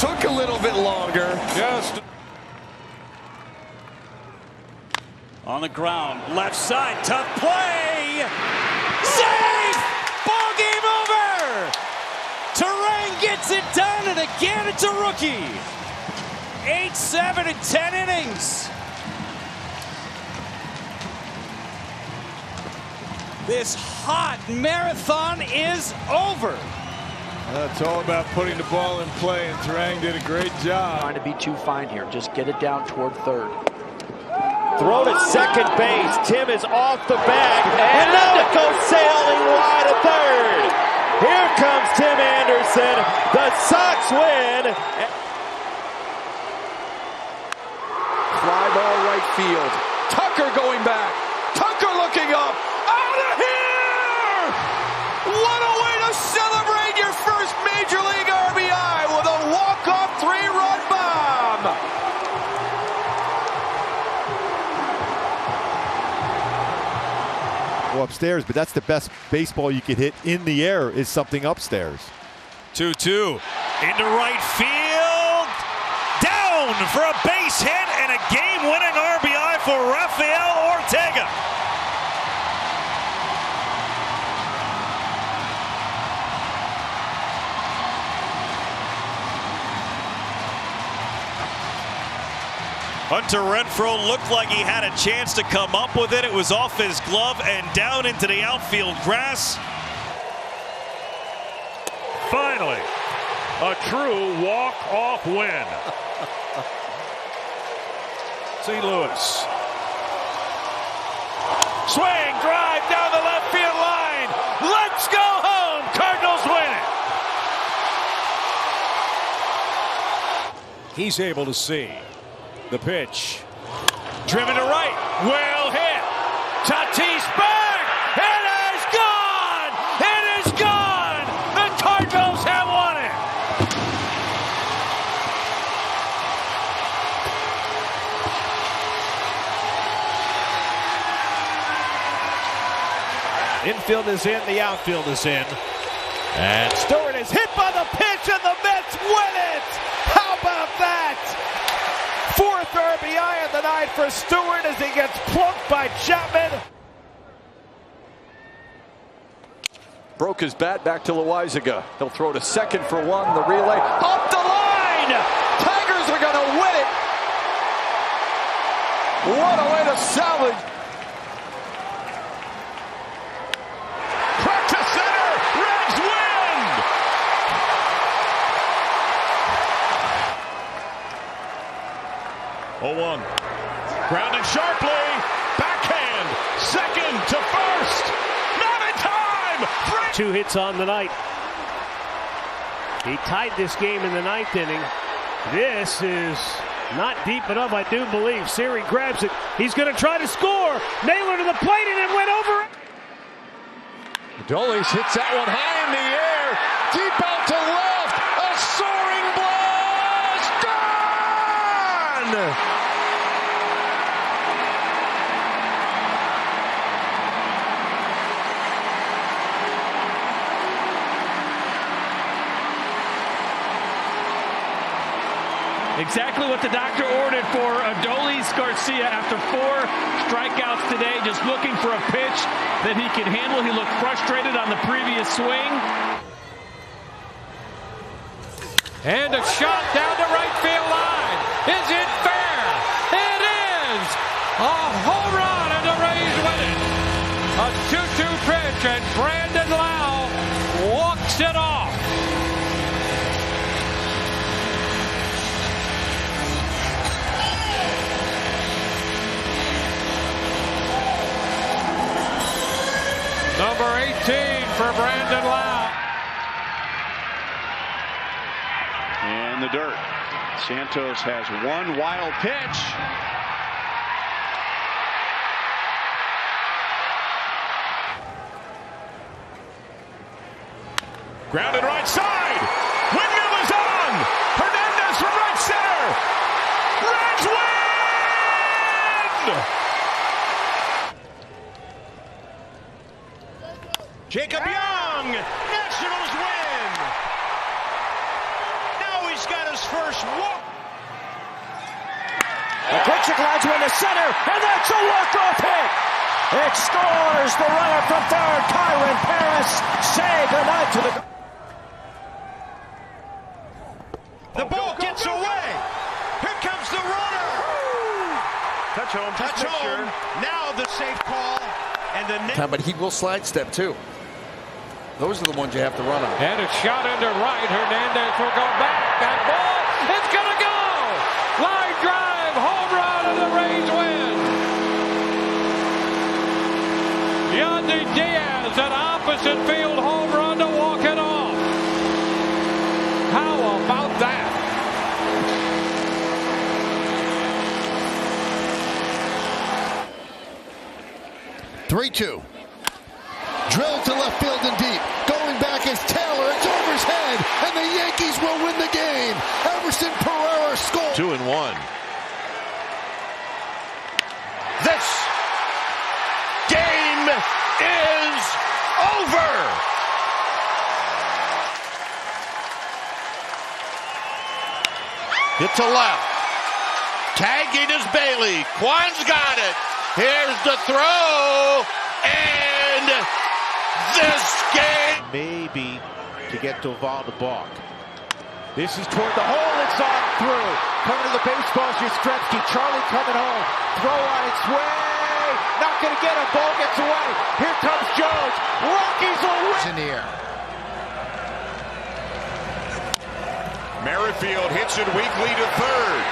Took a little bit longer. Just on the ground, left side, tough play. Save! Ball game over! Terrain gets it done, and again it's a rookie. 8, 7, and 10 innings. This hot marathon is over. It's all about putting the ball in play, and Terang did a great job. Trying to be too fine here. Just get it down toward third. Thrown at second base. Tim is off the bag, and now it goes sailing wide at third. Here comes Tim Anderson. The Sox win. Fly ball right field. Tucker going back. Tucker looking up. Out of here! What a way to celebrate your first Major League RBI with a walk-off 3-run bomb. Go upstairs, but that's the best baseball you could hit in the air is something upstairs. 2-2 into right field, down for a base hit and a game-winning RBI for Rafael Ortega. Hunter Renfroe looked like he had a chance to come up with it. It was off his glove and down into the outfield grass. finally a true walk-off win. St. Louis. Swing, drive down the left field line. Let's go home. Cardinals win it. He's able to see the pitch. Driven to right. Well hit. Tatis back. It is gone. It is gone. The Cardinals have won it. Infield is in, the outfield is in. And Stewart is hit by the pitch, and the Mets win it! How about that? Fourth RBI of the night for Stewart as he gets plunked by Chapman. Broke his bat back to Loizaga. He'll throw to second for one. The relay up the line. Tigers are going to win it. What a way to salvage. Crack to center. Reds win. Oh, 1. Grounded sharply. Backhand. Second to first. Not in time. 2 hits on the night. He tied this game in the 9th inning. This is not deep enough, I do believe. Siri grabs it. He's going to try to score. Naylor to the plate, and it went over. Adolis hits that one high in the air. Deep out to left. A soaring blast. Gone! Exactly what the doctor ordered for Adolis Garcia after 4 strikeouts today, just looking for a pitch that he can handle. He looked frustrated on the previous swing. And a shot down the right field line. Is it fair? It is! A home run and the Rays win it. A 2-2 pitch and Brandon Lau walks it off. Number 18 for Brandon Lau. In the dirt. Santos has one wild pitch. Grounded right side. Windmill is on. Hernandez from right center. Reds win! Jacob Young, Nationals win. Now he's got his first walk. The pitch glides one to center, and that's a walk-off hit. It scores the runner from third, Kyron Paris. Say goodnight to The ball gets away. Here comes the runner. Touch home. Touch home. Now the safe call. And the net. But he will slide step too. Those are the ones you have to run on. And a shot into right. Hernandez will go back. That ball, it's going to go. Line drive, home run, and the Rays win. Yandy Diaz, an opposite field home run to walk it off. How about that? Three-two. Drilled to left field and deep. Going back is Taylor. It's over his head, and the Yankees will win the game. Everson Pereira scores. 2-1. This game is over. Hit to left. Tagging is Bailey. Quan's got it. Here's the throw. And this game. Maybe to get Doval to balk. This is toward the hole. It's on through. Coming to the baseball is Yastrzemski. Charlie coming home. Throw on its way. Not going to get him. Ball gets away. Here comes Jones. Rockies will win. In the air. Merrifield hits it weakly to third.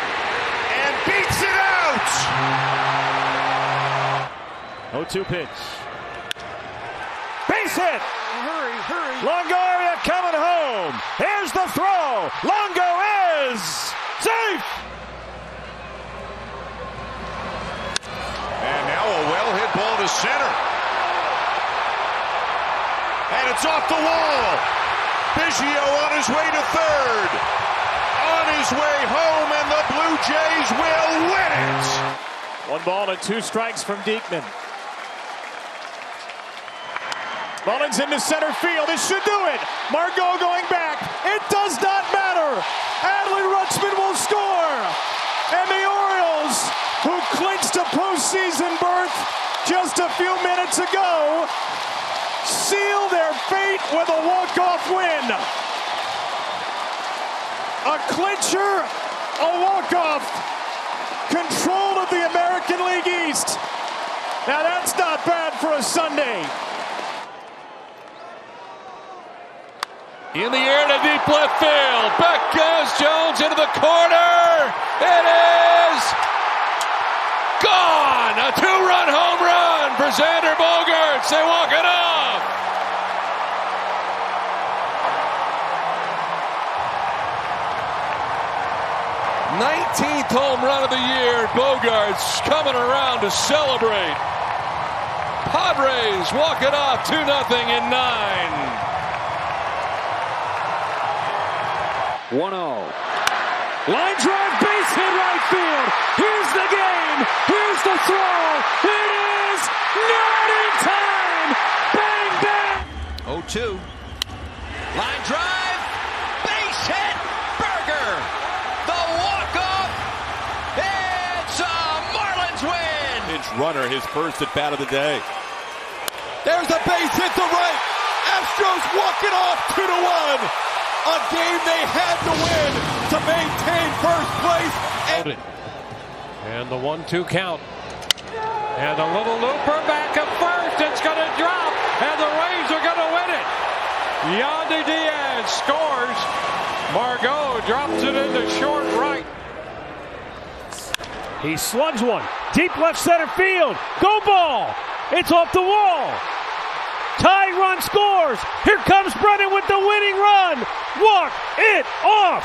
And beats it out. 0-2 pitch. Base hit. Hurry, hurry. Longoria coming home. Here's the throw. Longo is safe. And now a well-hit ball to center. And it's off the wall. Biggio on his way to third. On his way home, and the Blue Jays will win it. 1 ball and 2 strikes from Diekman. Mullins into center field. It should do it. Margot going back. It does not matter. Adley Rutschman will score. And the Orioles, who clinched a postseason berth just a few minutes ago, seal their fate with a walk-off win. A clincher, a walk-off. Control of the American League East. Now that's not bad for a Sunday. In the air to deep left field. Back goes Jones into the corner. It is gone. A two-run home run for Xander Bogaerts. They walk it off. '19th home run of the year. Bogaerts coming around to celebrate. Padres walk it off 2-0 in 9. 1-0. Line drive, base hit right field. Here's the game. Here's the throw. It is not in time. Bang, bang. 0-2. Line drive, base hit, Berger. The walk-off. It's a Marlins win. Pinch runner, his first at bat of the day. There's a base hit to right. Astros walk it off 2-1. A game they had to win to maintain first place. And the 1-2 count. And a little looper back at first. It's going to drop. And the Rays are going to win it. Yandy Diaz scores. Margot drops it into short right. He slugs one. Deep left center field. Go ball. It's off the wall. Tie run scores. Here comes Brennan with the winning run. Walk it off.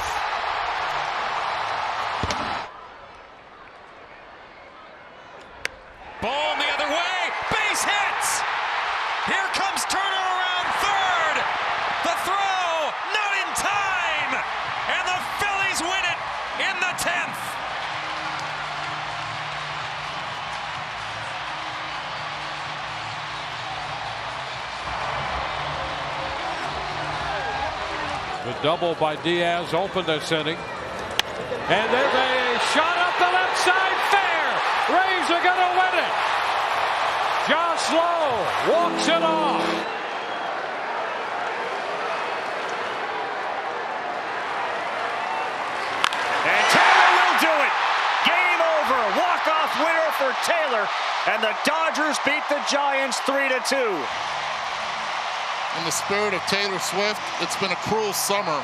Ball the other way. Base hits. Here comes Turner around third. The throw not in time. And the Phillies win it in the 10th. The double by Diaz opened this inning. And there's a shot up the left side, fair. Rays are going to win it. Josh Lowe walks it off. And Taylor will do it. Game over. Walk-off winner for Taylor. And the Dodgers beat the Giants 3-2. In the spirit of Taylor Swift, it's been a cruel summer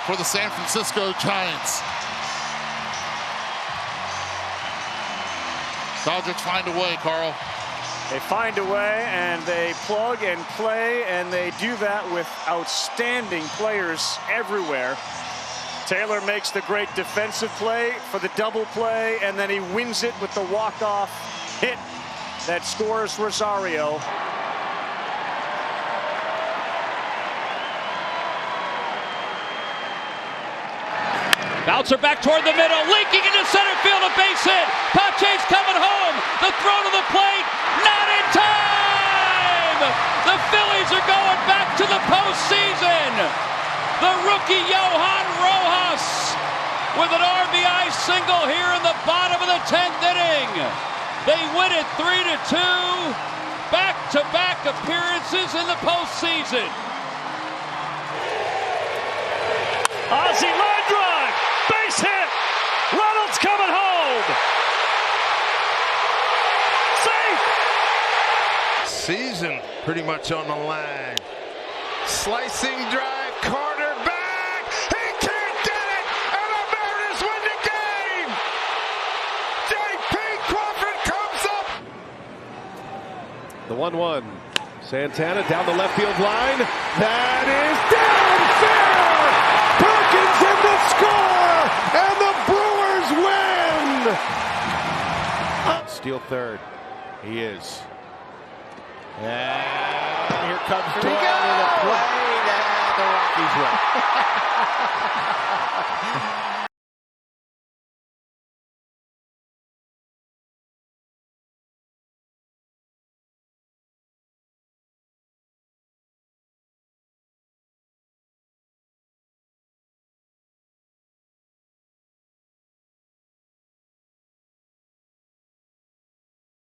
for the San Francisco Giants. Dodgers find a way, Carl. They find a way, and they plug and play, and they do that with outstanding players everywhere. Taylor makes the great defensive play for the double play, and then he wins it with the walk-off hit that scores Rosario. Bouncer back toward the middle, leaking into center field, a base hit. Pache's coming home. The throw to the plate, not in time. The Phillies are going back to the postseason. The rookie Johan Rojas with an RBI single here in the bottom of the 10th inning. They win it 3-2. Back-to-back appearances in the postseason. Ozzie line drive, base hit. Reynolds coming home. Safe. Season pretty much on the line. Slicing drive, Carter back. He can't get it, and the Mariners win the game. J.P. Crawford comes up. The 1-1. Santana down the left field line. That is down fair. Perkins in the score, and the Brewers win. Steal third. He is. And here comes Doyle with a play that the Rockies win.